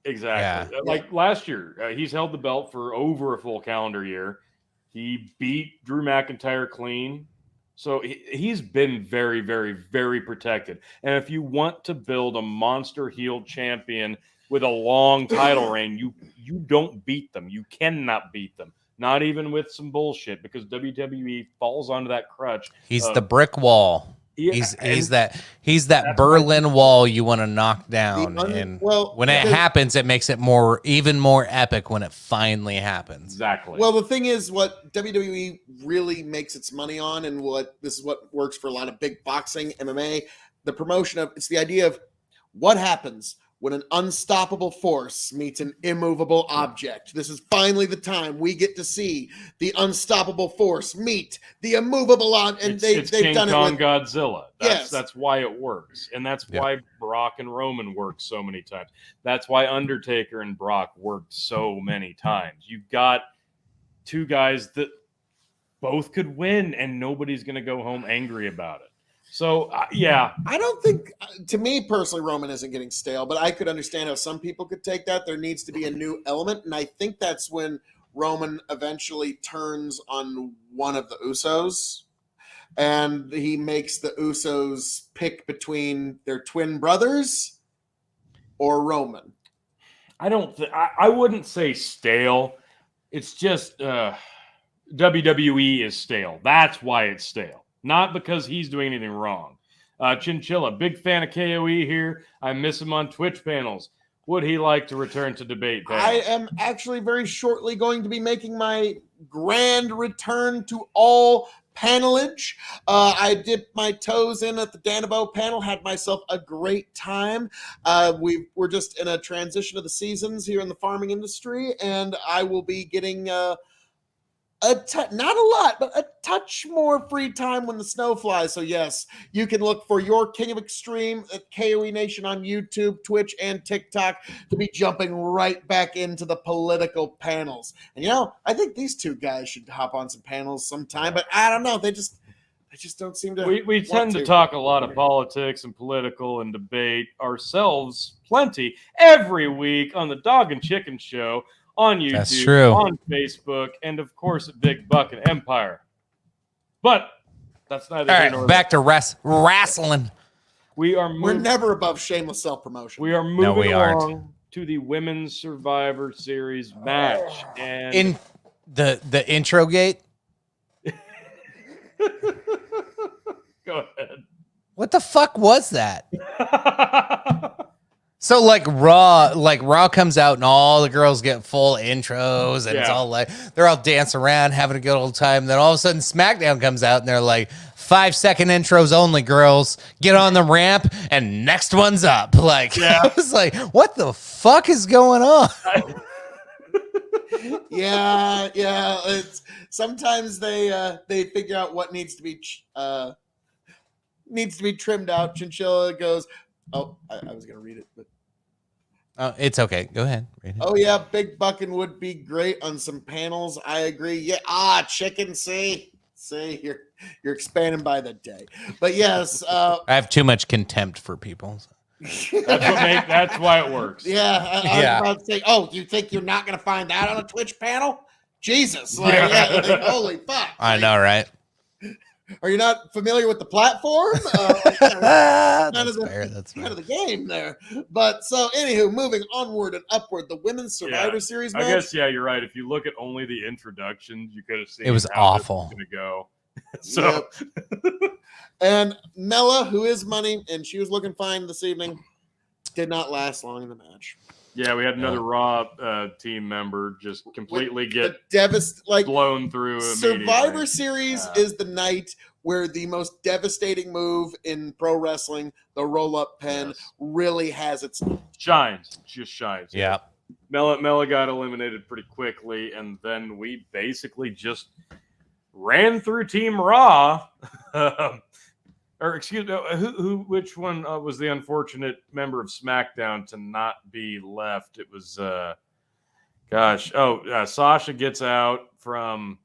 exactly. Like last year, he's held the belt for over a full calendar year. He beat Drew McIntyre clean, so he's been very, very, very protected. And if you want to build a monster heel champion with a long title reign, you don't beat them. You cannot beat them. Not even with some bullshit, because WWE falls onto that crutch. He's the brick wall. Yeah, he's that Berlin Wall you want to knock down, and when it happens, it makes it even more epic when it finally happens. Exactly. Well, the thing is, what WWE really makes its money on, and this is what works for a lot of big boxing, MMA, the promotion of it's the idea of what happens when an unstoppable force meets an immovable object. This is finally the time we get to see the unstoppable force meet the immovable object. And they've King done Kong it with Godzilla. That's why it works. And that's why Brock and Roman worked so many times. That's why Undertaker and Brock worked so many times. You've got two guys that both could win, and nobody's going to go home angry about it. So, I don't think, to me personally, Roman isn't getting stale, but I could understand how some people could take that. There needs to be a new element, and I think that's when Roman eventually turns on one of the Usos, and he makes the Usos pick between their twin brothers or Roman. I wouldn't say stale. It's just WWE is stale. That's why it's stale. Not because he's doing anything wrong. Chinchilla, big fan of KOE here. I miss him on Twitch panels. Would he like to return to debate panels? I am actually very shortly going to be making my grand return to all panelage. I dipped my toes in at the Danabo panel, had myself a great time. We're just in a transition of the seasons here in the farming industry, and I will be getting not a lot, but a touch more free time when the snow flies. So yes, you can look for your King of Extreme at KOE Nation on YouTube, Twitch, and TikTok to be jumping right back into the political panels. And I think these two guys should hop on some panels sometime, but I don't know. They just don't seem to. We tend to talk a lot of politics and political and debate ourselves plenty every week on the Dog and Chicken Show. On YouTube, that's true. On Facebook, and of course at Big Buck and Empire. But that's neither here nor there. Back to wrestling. We're never above shameless self-promotion. We are moving along to the Women's Survivor Series match. And in the intro gate. Go ahead. What the fuck was that? So Raw comes out and all the girls get full intros and it's all like they're all dancing around having a good old time. Then all of a sudden SmackDown comes out and they're like 5-second intros only, girls. Get on the ramp and next one's up. I was like, what the fuck is going on? yeah. It's sometimes they figure out what needs to be trimmed out. Chinchilla goes, oh, I was gonna read it, but it's okay. Go ahead. Read it. Oh yeah, Big Buckin' would be great on some panels. I agree. Yeah, Chicken. See, you're expanding by the day. But yes, I have too much contempt for people. That's why it works. Yeah, I was about to say. Oh, you think you're not gonna find that on a Twitch panel? Jesus, holy fuck! I know, right? Are you not familiar with the platform? That's fair. That's kind of the game there. But so, anywho, moving onward and upward, the Women's Survivor Series match. I guess, you're right. If you look at only the introductions, you could have seen it was awful. Going to go. So, and Mella, who is money, and she was looking fine this evening, did not last long in the match. Yeah, we had another Raw team member just completely get blown through. Survivor Series is the night where the most devastating move in pro wrestling, the roll-up pen, really has its shines. Just shines. Yeah. Mella got eliminated pretty quickly, and then we basically just ran through Team Raw. Or excuse me, which one was the unfortunate member of SmackDown to not be left? It was, Sasha gets out from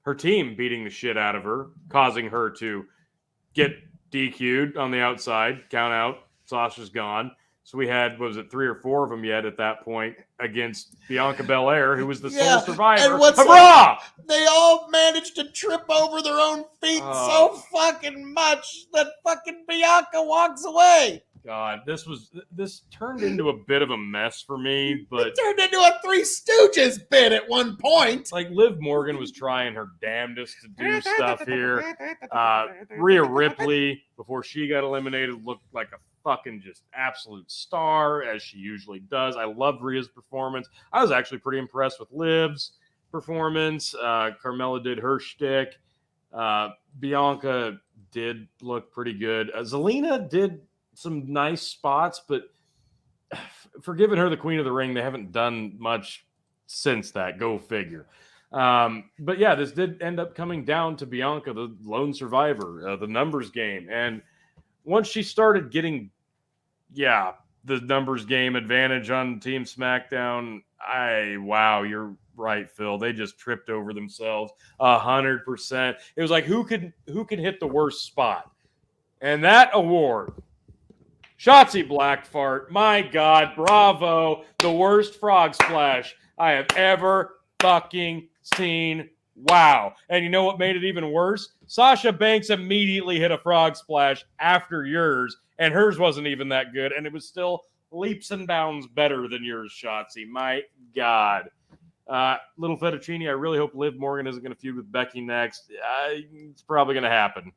her team beating the shit out of her, causing her to get DQ'd on the outside, count out, Sasha's gone. So we had, 3 or 4 of them yet at that point against Bianca Belair, who was the sole survivor of Raw. They all managed to trip over their own feet so fucking much that fucking Bianca walks away. God, this turned into a bit of a mess for me, but it turned into a Three Stooges bit at one point. Like Liv Morgan was trying her damnedest to do stuff here. Rhea Ripley, before she got eliminated, looked like a fucking just absolute star, as she usually does. I loved Rhea's performance. I was actually pretty impressed with Liv's performance. Carmella did her shtick. Bianca did look pretty good. Zelina did some nice spots, but for giving her the Queen of the Ring, they haven't done much since that. Go figure. But yeah, this did end up coming down to Bianca, the lone survivor, the numbers game. And once she started getting, the numbers game advantage on Team SmackDown, you're right, Phil. They just tripped over themselves 100%. It was like, who could hit the worst spot? And that award, Shotzi Blackfart, my God, bravo, the worst frog splash I have ever fucking seen. Wow. And you know what made it even worse? Sasha Banks immediately hit a frog splash after yours, and hers wasn't even that good, and it was still leaps and bounds better than yours, Shotzi. My God. Little Fettuccine, I really hope Liv Morgan isn't going to feud with Becky next. It's probably going to happen.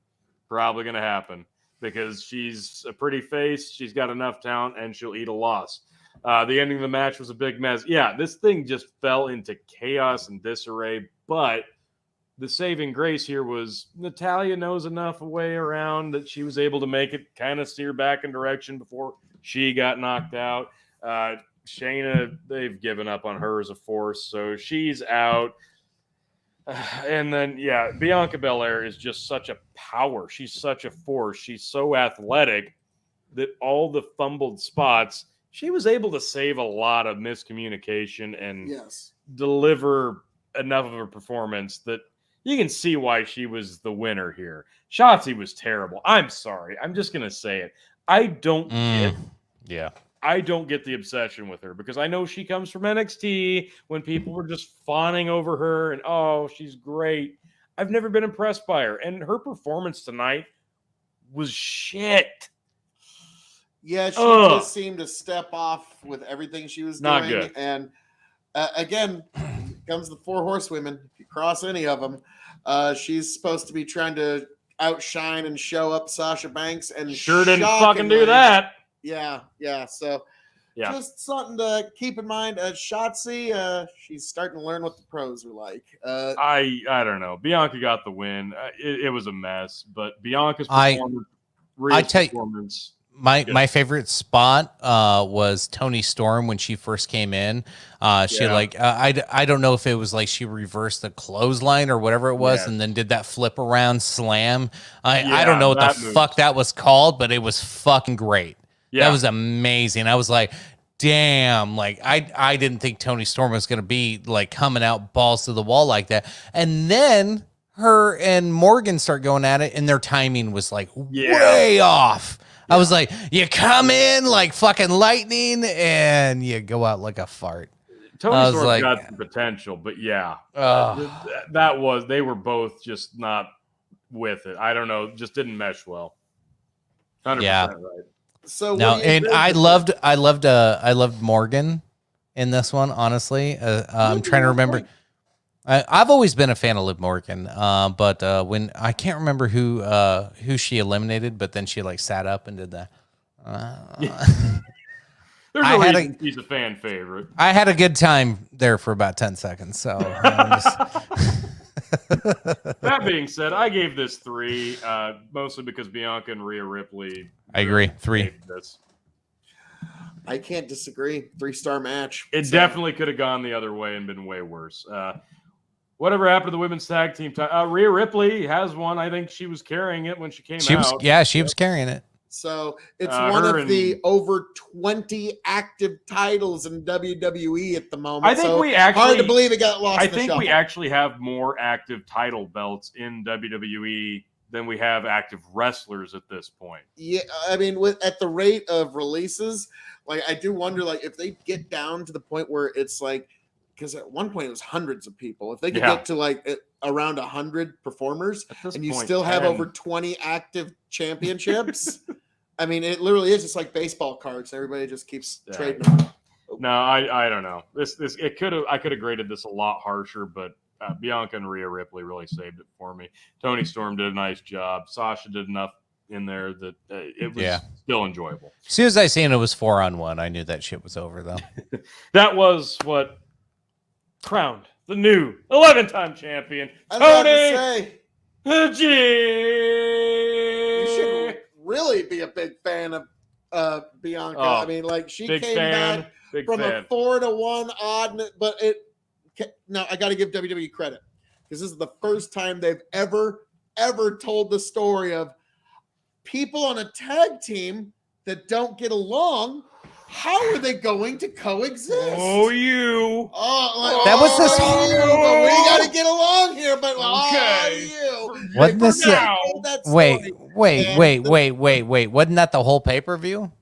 Because she's a pretty face, she's got enough talent, and she'll eat a loss. The ending of the match was a big mess. Yeah, this thing just fell into chaos and disarray, but the saving grace here was Natalya knows enough a way around that she was able to make it kind of steer back in direction before she got knocked out. Shayna, they've given up on her as a force, so she's out. And then, Bianca Belair is just such a power. She's such a force. She's so athletic that all the fumbled spots, she was able to save a lot of miscommunication and deliver enough of a performance that you can see why she was the winner here. Shotzi was terrible. I'm sorry. I'm just going to say it. I don't get the obsession with her because I know she comes from NXT when people were just fawning over her and, oh, she's great. I've never been impressed by her. And her performance tonight was shit. Yeah, she just seemed to step off with everything she was doing. Not good. And again, comes the 4 horsewomen. If you cross any of them, she's supposed to be trying to outshine and show up Sasha Banks, and sure didn't fucking do that. Yeah. So just something to keep in mind. Shotzi, she's starting to learn what the pros are like. I don't know. Bianca got the win. It was a mess, but Bianca's performance. My favorite spot was Toni Storm when she first came in. I don't know if it was like she reversed the clothesline or whatever it was, and then did that flip around slam. I don't know what the fuck that was called, but it was fucking great. Yeah. That was amazing. I was like, damn, like I didn't think Toni Storm was gonna be like coming out balls to the wall like that. And then her and Morgan start going at it, and their timing was like way off. I was like, you come in like fucking lightning and you go out like a fart. Toni Storm got the potential, but they were both just not with it. I don't know, just didn't mesh well. 100% right. So no, and I loved Morgan in this one. Honestly, I'm trying to remember. I've always been a fan of Liv Morgan, but when I can't remember who she eliminated, but then she like sat up and did that. There's no reason she's a fan favorite. I had a good time there for about 10 seconds. So that being said, I gave this 3, mostly because Bianca and Rhea Ripley. I agree. 3. I can't disagree. 3-star match. It definitely could have gone the other way and been way worse. Whatever happened to the women's tag team? Rhea Ripley has one. I think she was carrying it when she came out. She was carrying it. So it's one of the over 20 active titles in WWE at the moment. I think hard to believe it got lost. I think we actually have more active title belts in WWE than we have active wrestlers at this point. Yeah, I mean, at the rate of releases, like I do wonder, like if they get down to the point where it's like, because at one point it was hundreds of people. If they could get to like around 100 performers, and you still have over 20 active championships, I mean, it literally is just like baseball cards. Everybody just keeps trading them. No, I don't know. I could have graded this a lot harsher, but Bianca and Rhea Ripley really saved it for me. Toni Storm did a nice job. Sasha did enough in there that it was still enjoyable. As soon as I seen it was 4-on-1, I knew that shit was over, though. That was what crowned the new 11-time champion, Toni G. You should really be a big fan of Bianca. I mean, like she came back from a 4-1 odd, but I got to give WWE credit because this is the first time they've ever told the story of people on a tag team that don't get along. How are they going to coexist? That was this. We got to get along here, but Wasn't this? Wait. Wasn't that the whole pay-per-view?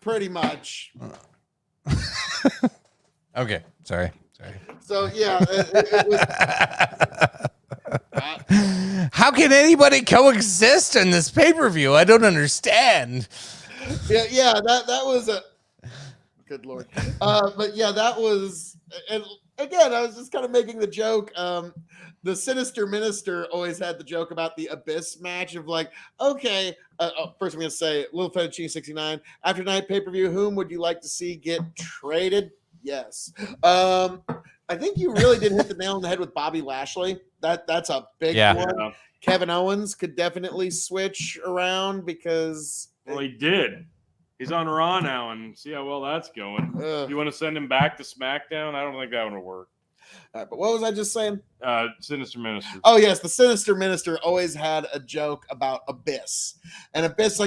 Pretty much. Okay, sorry. So it was. How can anybody coexist in this pay-per-view? I don't understand. Yeah, that was a good Lord. But yeah, that was, and again, I was just kind of making the joke. The Sinister Minister always had the joke about the Abyss match of like, okay, first I'm going to say, Little Fettuccine 69, after night pay-per-view, whom would you like to see get traded? Yes. I think you really did hit the nail on the head with Bobby Lashley. That's a big one. Yeah. Kevin Owens could definitely switch around because... Well, he did. He's on Raw now, and see how well that's going. You want to send him back to SmackDown? I don't think that would work. But what was I just saying? Sinister Minister. Oh, yes. The Sinister Minister always had a joke about Abyss. And Abyss,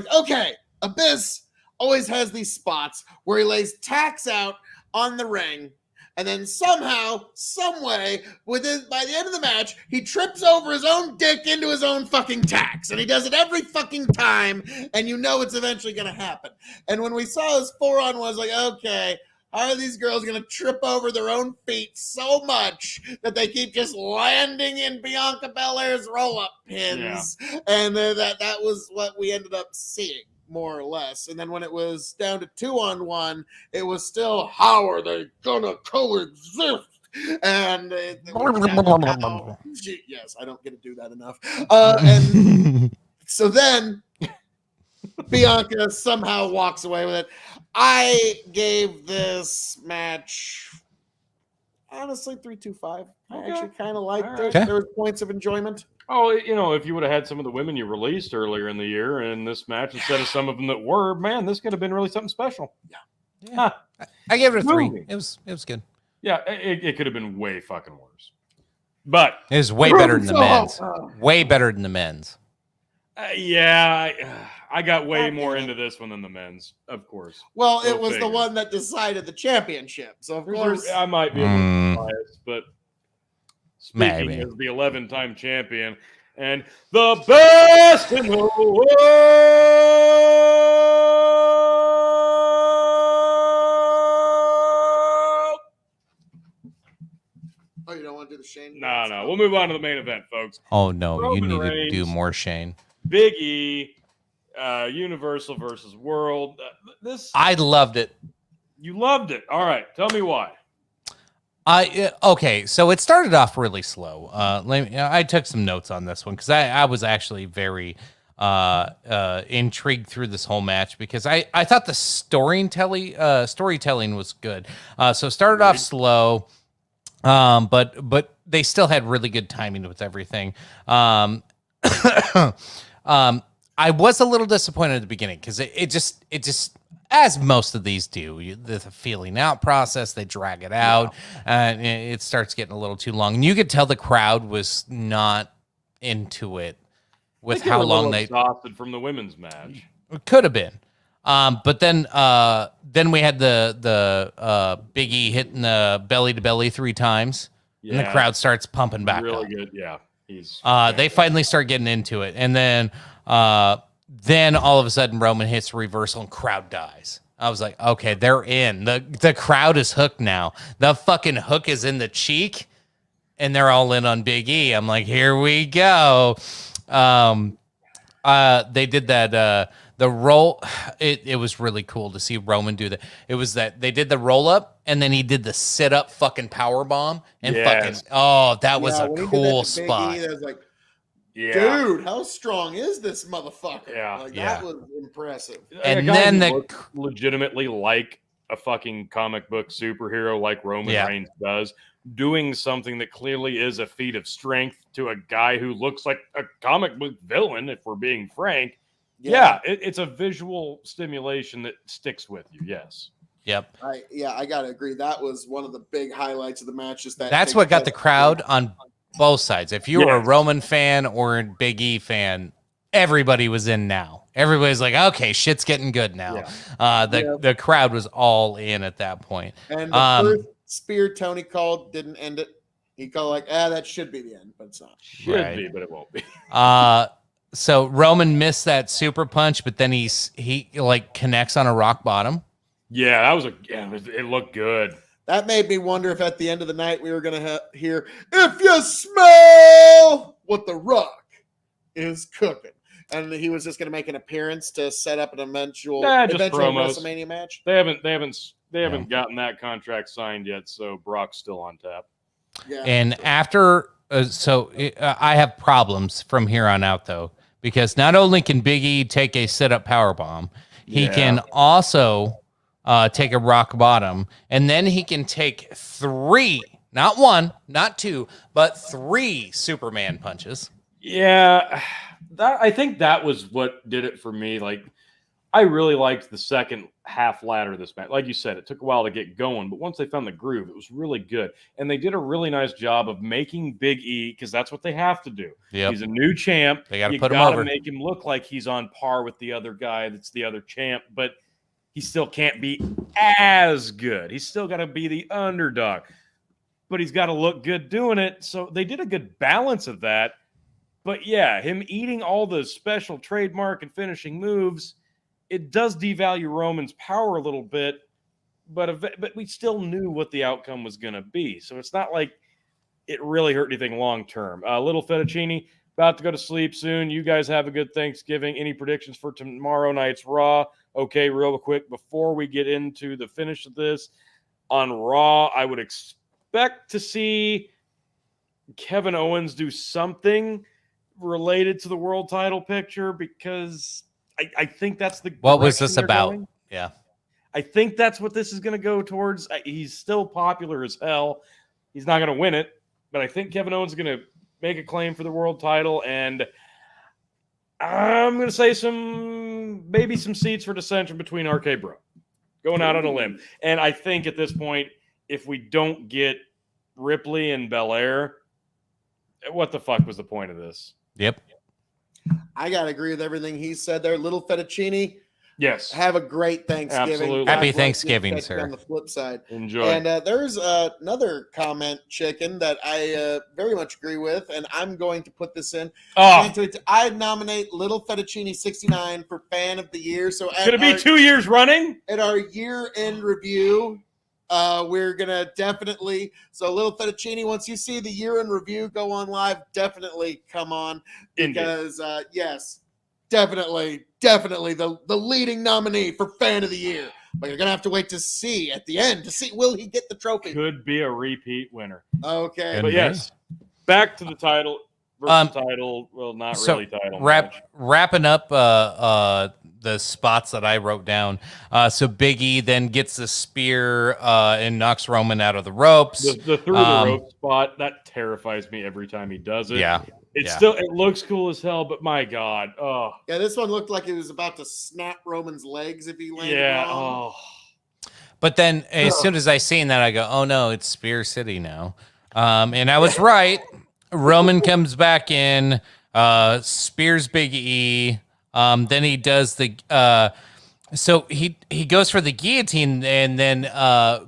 Abyss always has these spots where he lays tacks out on the ring. And then somehow, some way, by the end of the match, he trips over his own dick into his own fucking tacks. And he does it every fucking time, and you know it's eventually going to happen. And when we saw his 4-on-1, I was like, okay, how are these girls going to trip over their own feet so much that they keep just landing in Bianca Belair's roll-up pins? Yeah. And that was what we ended up seeing, more or less. And then when it was down to 2-on-1, it was still, how are they gonna coexist? And yes, I don't get to do that enough. And so then Bianca somehow walks away with it. I gave this match, honestly, 3.25. I actually kind of liked it. There was points of enjoyment. Oh, if you would have had some of the women you released earlier in the year in this match instead of some of them that were, man, this could have been really something special. Yeah. I gave it a 3. It was good. Yeah, it could have been way fucking worse. But it was way better than the men's. Way better than the men's. I got way more into this one than the men's, of course. Well, it was the one that decided the championship, so of course I might be a little biased, but speaking as the 11-time champion and the best in the world. Oh, you don't want to do the Shane? No. We'll move on to the main event, folks. Oh, no. Roman you need Reigns, to do more Shane. Big E, Universal versus World. I loved it. You loved it. All right. Tell me why. Okay, so it started off really slow. I took some notes on this one because I was actually very intrigued through this whole match because I thought the storytelling was good. So it started off slow, but they still had really good timing with everything. I was a little disappointed at the beginning because it just as most of these do, the feeling out process, they drag it out, and it starts getting a little too long. And you could tell the crowd was not into it with how long they exhausted from the women's match. It could have been, but then we had the Big E hitting the belly to belly 3 times, and the crowd starts pumping back. Really up. Good, yeah. They finally start getting into it, and then all of a sudden Roman hits reversal and crowd dies. I was like, okay, they're in. The crowd is hooked now. The fucking hook is in the cheek, and they're all in on Big E. I'm like, here we go. They did that. The roll. It was really cool to see Roman do that. It was that they did the roll up, and then he did the sit up fucking power bomb, and that was a cool spot. Big E, that was like, dude, how strong is this motherfucker? Yeah, that was impressive. And then legitimately like a fucking comic book superhero like Roman Reigns does, doing something that clearly is a feat of strength to a guy who looks like a comic book villain, if we're being frank. It's a visual stimulation that sticks with you. Yes. Yep. I gotta agree. That was one of the big highlights of the match. That's what got the crowd on both sides. If you were a Roman fan or a Big E fan, everybody was in now. Everybody's like, okay, shit's getting good now. The crowd was all in at that point. And the first spear Tony called didn't end it. He called that should be the end, but it's not. Should be, but it won't be. So Roman missed that super punch, but then he connects on a rock bottom. Yeah, it looked good. That made me wonder if at the end of the night we were going to hear, if you smell what the Rock is cooking. And he was just going to make an appearance to set up an eventual WrestleMania match. They haven't gotten that contract signed yet, so Brock's still on tap. Yeah. And after, I have problems from here on out, though, because not only can Big E take a sit-up powerbomb, he can also take a rock bottom, and then he can take 3 Not one, not two, but 3 Superman punches. Yeah, I think that was what did it for me. Like, I really liked the second half ladder of this match. Like you said, it took a while to get going, but once they found the groove, it was really good. And they did a really nice job of making Big E, because that's what they have to do. Yep. He's a new champ. They got to put him over. Make him look like he's on par with the other guy that's the other champ, but he still can't be as good. He's still got to be the underdog, but he's got to look good doing it. So they did a good balance of that. But yeah, him eating all the special trademark and finishing moves, it does devalue Roman's power a little bit, but we still knew what the outcome was going to be. So it's not like it really hurt anything long term. Little Fettuccine, about to go to sleep soon. You guys have a good Thanksgiving. Any predictions for tomorrow night's Raw? Okay, real quick, before we get into the finish of this, on Raw, I would expect to see Kevin Owens do something related to the world title picture, because I think that's the what was this about? Going. Yeah, I think that's what this is going to go towards. He's still popular as hell. He's not going to win it, but I think Kevin Owens is going to make a claim for the world title, and I'm going to say maybe some seats for dissension between RK Bro, going out on a limb. And I think at this point, if we don't get Ripley and Belair, what the fuck was the point of this? Yep. I got to agree with everything he said there. Little Fettuccine. Yes. Have a great Thanksgiving. Absolutely. Happy Thanksgiving, sir. On the flip side. Enjoy. And there's another comment, Chicken, that I very much agree with, and I'm going to put this in. Oh. I nominate Little Fettuccine 69 for Fan of the Year. So it's going to be 2 years running? At our year-end review, we're going to definitely, so Little Fettuccine, once you see the year-end review go on live, definitely come on, because yes, definitely the leading nominee for Fan of the Year. But you're going to have to wait to see at the end to see, will he get the trophy? Could be a repeat winner. Okay. But yes, back to the title versus title. Well, not really title. Wrapping up the spots that I wrote down. So Big E then gets the spear and knocks Roman out of the ropes. The through the rope spot, that terrifies me every time he does it. Yeah. It looks cool as hell, but my God. Oh. Yeah, this one looked like he was about to snap Roman's legs if he landed wrong. Oh. But then as soon as I seen that, I go, oh no, it's Spear City now. And I was right. Roman comes back in, spears Big E. Then he does the so he goes for the guillotine, and then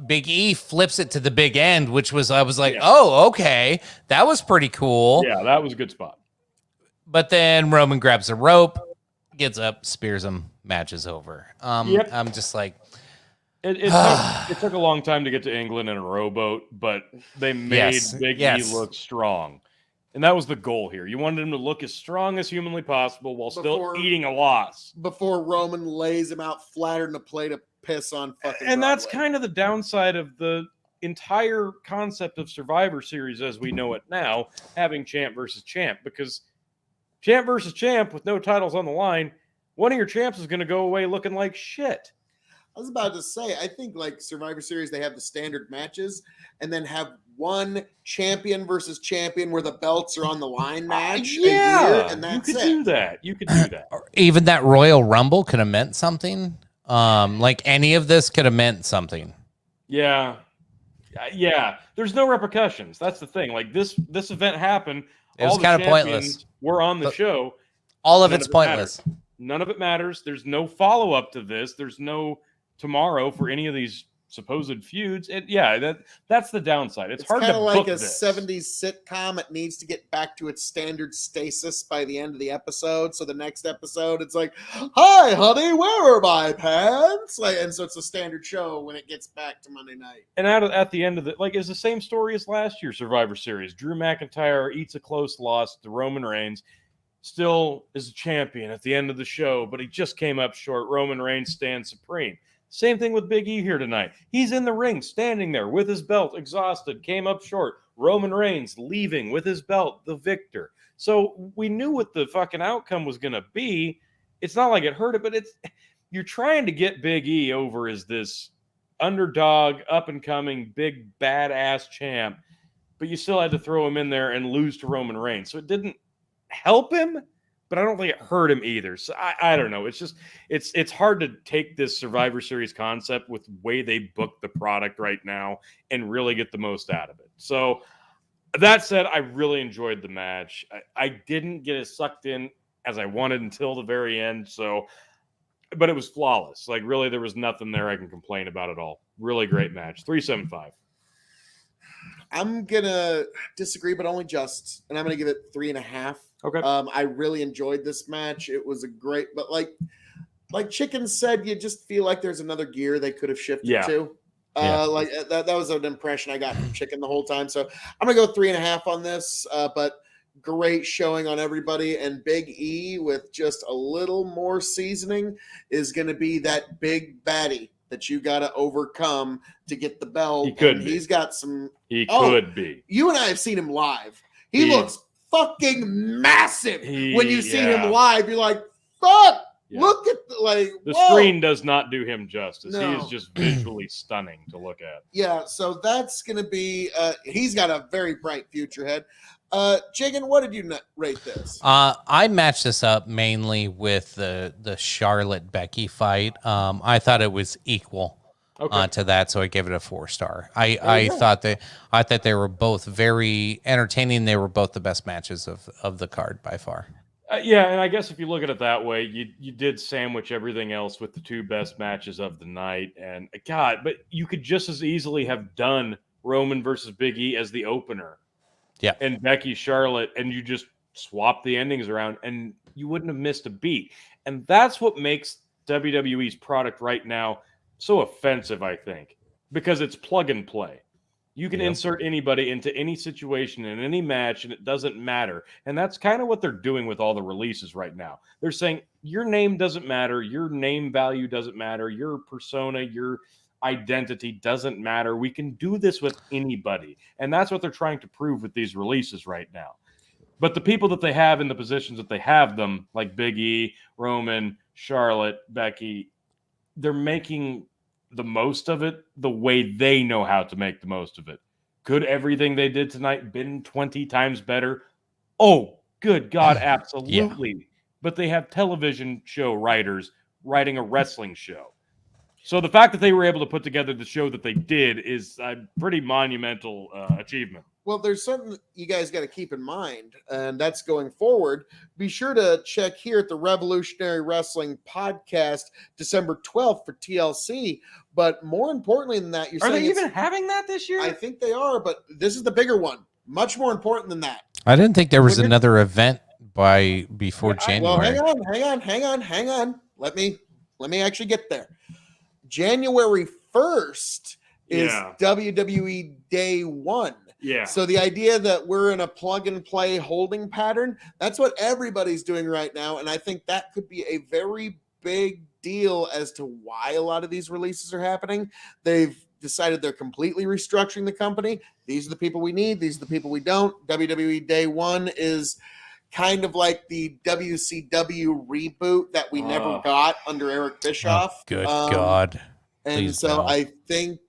Big E flips it to the big end, which was I was like, oh, okay, that was pretty cool. Yeah, that was a good spot. But then Roman grabs a rope, gets up, spears him, match is over. I'm just like, it took a long time to get to England in a rowboat, but they made Big E look strong. And that was the goal here. You wanted him to look as strong as humanly possible while still eating a loss. Before Roman lays him out flatter in a plate of piss on fucking And that's Broadway. kind of the downside of the entire concept of Survivor Series as we know it now, having champ versus champ. Because champ versus champ with no titles on the line, one of your champs is going to go away looking like shit. I was about to say, I think like Survivor Series, they have the standard matches and then have one champion versus champion where the belts are on the line match. And that's you could do that. You could do that. Even that Royal Rumble could have meant something. Like any of this could have meant something. Yeah. There's no repercussions. That's the thing. Like this event happened. It was kind of pointless. We're on the show. All of it's pointless. None of it matters. There's no follow-up to this. There's no tomorrow for any of these supposed feuds. And that's the downside. It's hard to book like a this. 70s sitcom. It needs to get back to its standard stasis by the end of the episode. So the next episode, it's like, hi, honey, where are my pants? And so it's a standard show when it gets back to Monday night. And at the end of it's the same story as last year's Survivor Series. Drew McIntyre eats a close loss to Roman Reigns. Still is a champion at the end of the show, but he just came up short. Roman Reigns stands supreme. Same thing with Big E here tonight. He's in the ring, standing there with his belt, exhausted, came up short. Roman Reigns leaving with his belt, the victor. So we knew what the fucking outcome was going to be. It's not like it hurt it, but you're trying to get Big E over as this underdog, up-and-coming, big, badass champ. but you still had to throw him in there and lose to Roman Reigns. So it didn't help him, but I don't think it hurt him either. So I don't know. It's just it's hard to take this Survivor Series concept with the way they book the product right now and really get the most out of it. So that said, I really enjoyed the match. I didn't get as sucked in as I wanted until the very end. So, but it was flawless. Like, really, there was nothing there I can complain about at all. Really great match. 3.75. I'm gonna disagree, but only just, and I'm gonna give it 3.5. Okay. I really enjoyed this match. It was a great, but like Chicken said, you just feel like there's another gear they could have shifted to. Like that was an impression I got from Chicken the whole time. So I'm gonna go 3.5 on this. But great showing on everybody, and Big E with just a little more seasoning is gonna be that big baddie that you got to overcome to get the belt. He could be. He's got some. He could be. You and I have seen him live. He looks fucking massive. When you see him live, you're like, fuck. Yeah. Look at the screen does not do him justice. No. He is just visually stunning to look at. Yeah, so that's going to be he's got a very bright future ahead. Chicken, what did you rate this? I matched this up mainly with the Charlotte Becky fight. I thought it was equal to that, so I gave it a 4-star. I thought they were both very entertaining. They were both the best matches of the card by far. Yeah, and I guess if you look at it that way, you did sandwich everything else with the two best matches of the night. And God, but you could just as easily have done Roman versus Big E as the opener. Yeah. And Becky Charlotte, and you just swap the endings around and you wouldn't have missed a beat. And that's what makes WWE's product right now so offensive, I think, because it's plug and play. You can insert anybody into any situation in any match, and it doesn't matter. And that's kind of what they're doing with all the releases right now. They're saying your name doesn't matter, your name value doesn't matter, your persona, your identity doesn't matter. We can do this with anybody. And that's what they're trying to prove with these releases right now. But the people that they have in the positions that they have them, like Big E, Roman, Charlotte, Becky, they're making the most of it the way they know how to make the most of it. Could everything they did tonight been 20 times better? Oh, good God, absolutely. Yeah. But they have television show writers writing a wrestling show. So the fact that they were able to put together the show that they did is a pretty monumental achievement. Well, there's something you guys got to keep in mind, and that's going forward. Be sure to check here at the Revolutionary Wrestling Podcast, December 12th for TLC. But more importantly than that, are they even having that this year? I think they are, but this is the bigger one. Much more important than that. I didn't think there was another event before January. Well, hang on. Let me actually get there. January 1st is WWE Day 1. Yeah. So the idea that we're in a plug and play holding pattern, that's what everybody's doing right now. And I think that could be a very big deal as to why a lot of these releases are happening. They've decided they're completely restructuring the company. These are the people we need. These are the people we don't. WWE Day 1 is kind of like the WCW reboot that we never got under Eric Bischoff. Oh, good God. And so I think,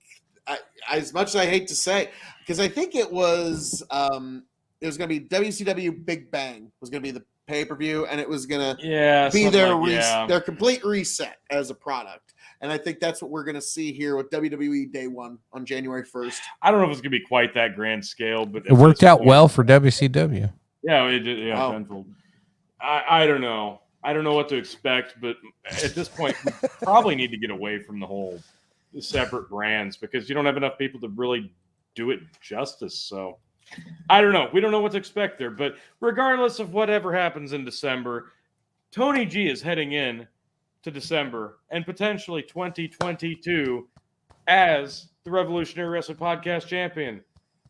as much as I hate to say, because I think it was going to be WCW Big Bang was going to be the pay-per-view, and it was going to be their complete reset as a product. And I think that's what we're going to see here with WWE Day 1 on January 1st. I don't know if it's going to be quite that grand scale, but it worked out well for WCW. Yeah, it did. Yeah, tenfold. I don't know. I don't know what to expect, but at this point, we probably need to get away from the separate brands because you don't have enough people to really do it justice. So I don't know. We don't know what to expect there. But regardless of whatever happens in December, Tony G is heading in to December and potentially 2022 as the Revolutionary Wrestling Podcast champion.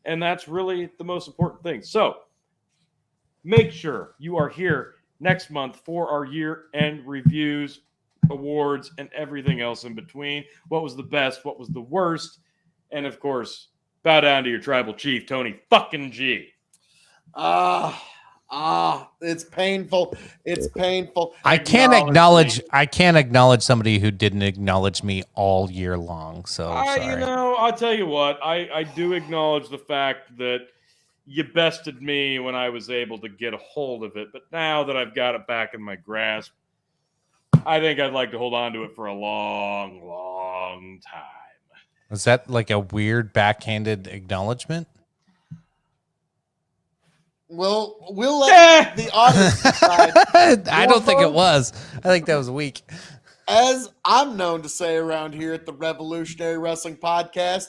And that's really the most important thing. So make sure you are here next month for our year-end reviews, awards, and everything else in between. What was the best? What was the worst? And, of course, bow down to your tribal chief, Tony fucking G. It's painful. It's painful. I can't acknowledge somebody who didn't acknowledge me all year long. So sorry. I'll tell you what. I do acknowledge the fact that you bested me when I was able to get a hold of it. But now that I've got it back in my grasp, I think I'd like to hold on to it for a long, long time. Was that like a weird backhanded acknowledgement? Well, we'll let the audience decide. I don't think it was. I think that was weak. As I'm known to say around here at the Revolutionary Wrestling Podcast,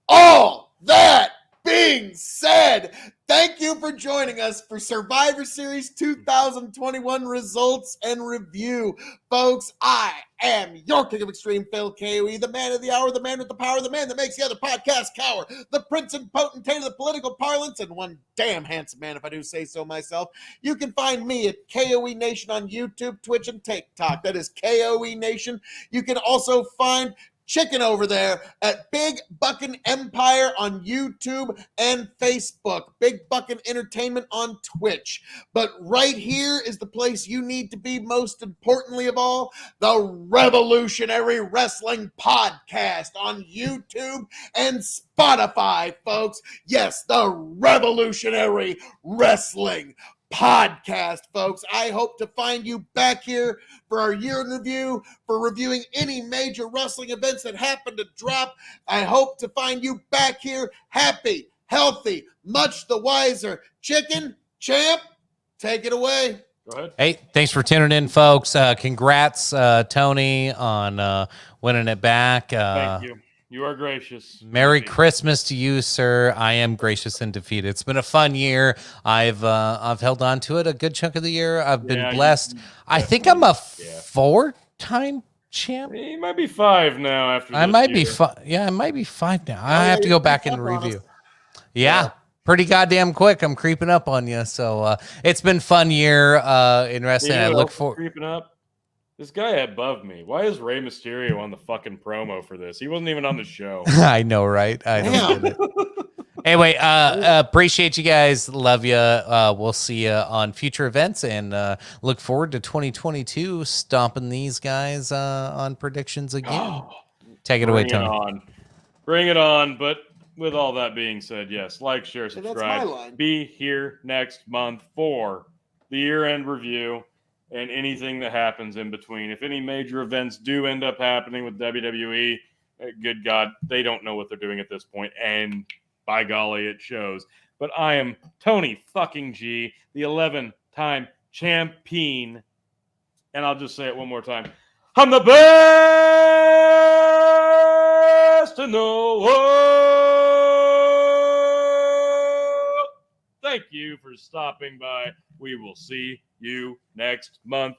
all that being said, thank you for joining us for Survivor Series 2021 results and review. Folks, I am your King of Extreme, Phil KOE, the man of the hour, the man with the power, the man that makes the other podcast cower, the prince and potentate of the political parlance, and one damn handsome man, if I do say so myself. You can find me at KOE Nation on YouTube, Twitch, and TikTok. That is KOE Nation. You can also find Chicken over there at Big Buckin' Empire on YouTube and Facebook. Big Buckin' Entertainment on Twitch. But right here is the place you need to be, most importantly of all, the Revolutionary Wrestling Podcast on YouTube and Spotify, folks. Yes, the Revolutionary Wrestling Podcast, folks. I hope to find you back here for our year in review, for reviewing any major wrestling events that happen to drop. I hope to find you back here happy, healthy, much the wiser. Chicken, champ, take it away. Go ahead. Hey, thanks for tuning in, folks. Congrats, Tony, on winning it back. Thank you. You are gracious. Merry Christmas to you, sir. I am gracious and defeated. It's been a fun year. I've held on to it a good chunk of the year. I've been blessed. I think I'm a 4-time champ. You might be 5 now after I might be 5. Yeah, I might be 5 now. I have to go back and review. Yeah. Pretty goddamn quick. I'm creeping up on you. So it's been fun year in wrestling. I look forward. Creeping up. This guy above me. Why is Rey Mysterio on the fucking promo for this? He wasn't even on the show. I know, right? I don't get it. Anyway, appreciate you guys. Love you. We'll see you on future events and look forward to 2022 stomping these guys on predictions again. Take it away, Tony. Bring it on. But with all that being said, yes, like, share, subscribe. Be here next month for the year-end review and anything that happens in between. If any major events do end up happening with WWE, good God, they don't know what they're doing at this point, and by golly, it shows. But I am Tony fucking G, the 11-time champion, and I'll just say it one more time. I'm the best in the world. Thank you for stopping by. We will see you next month.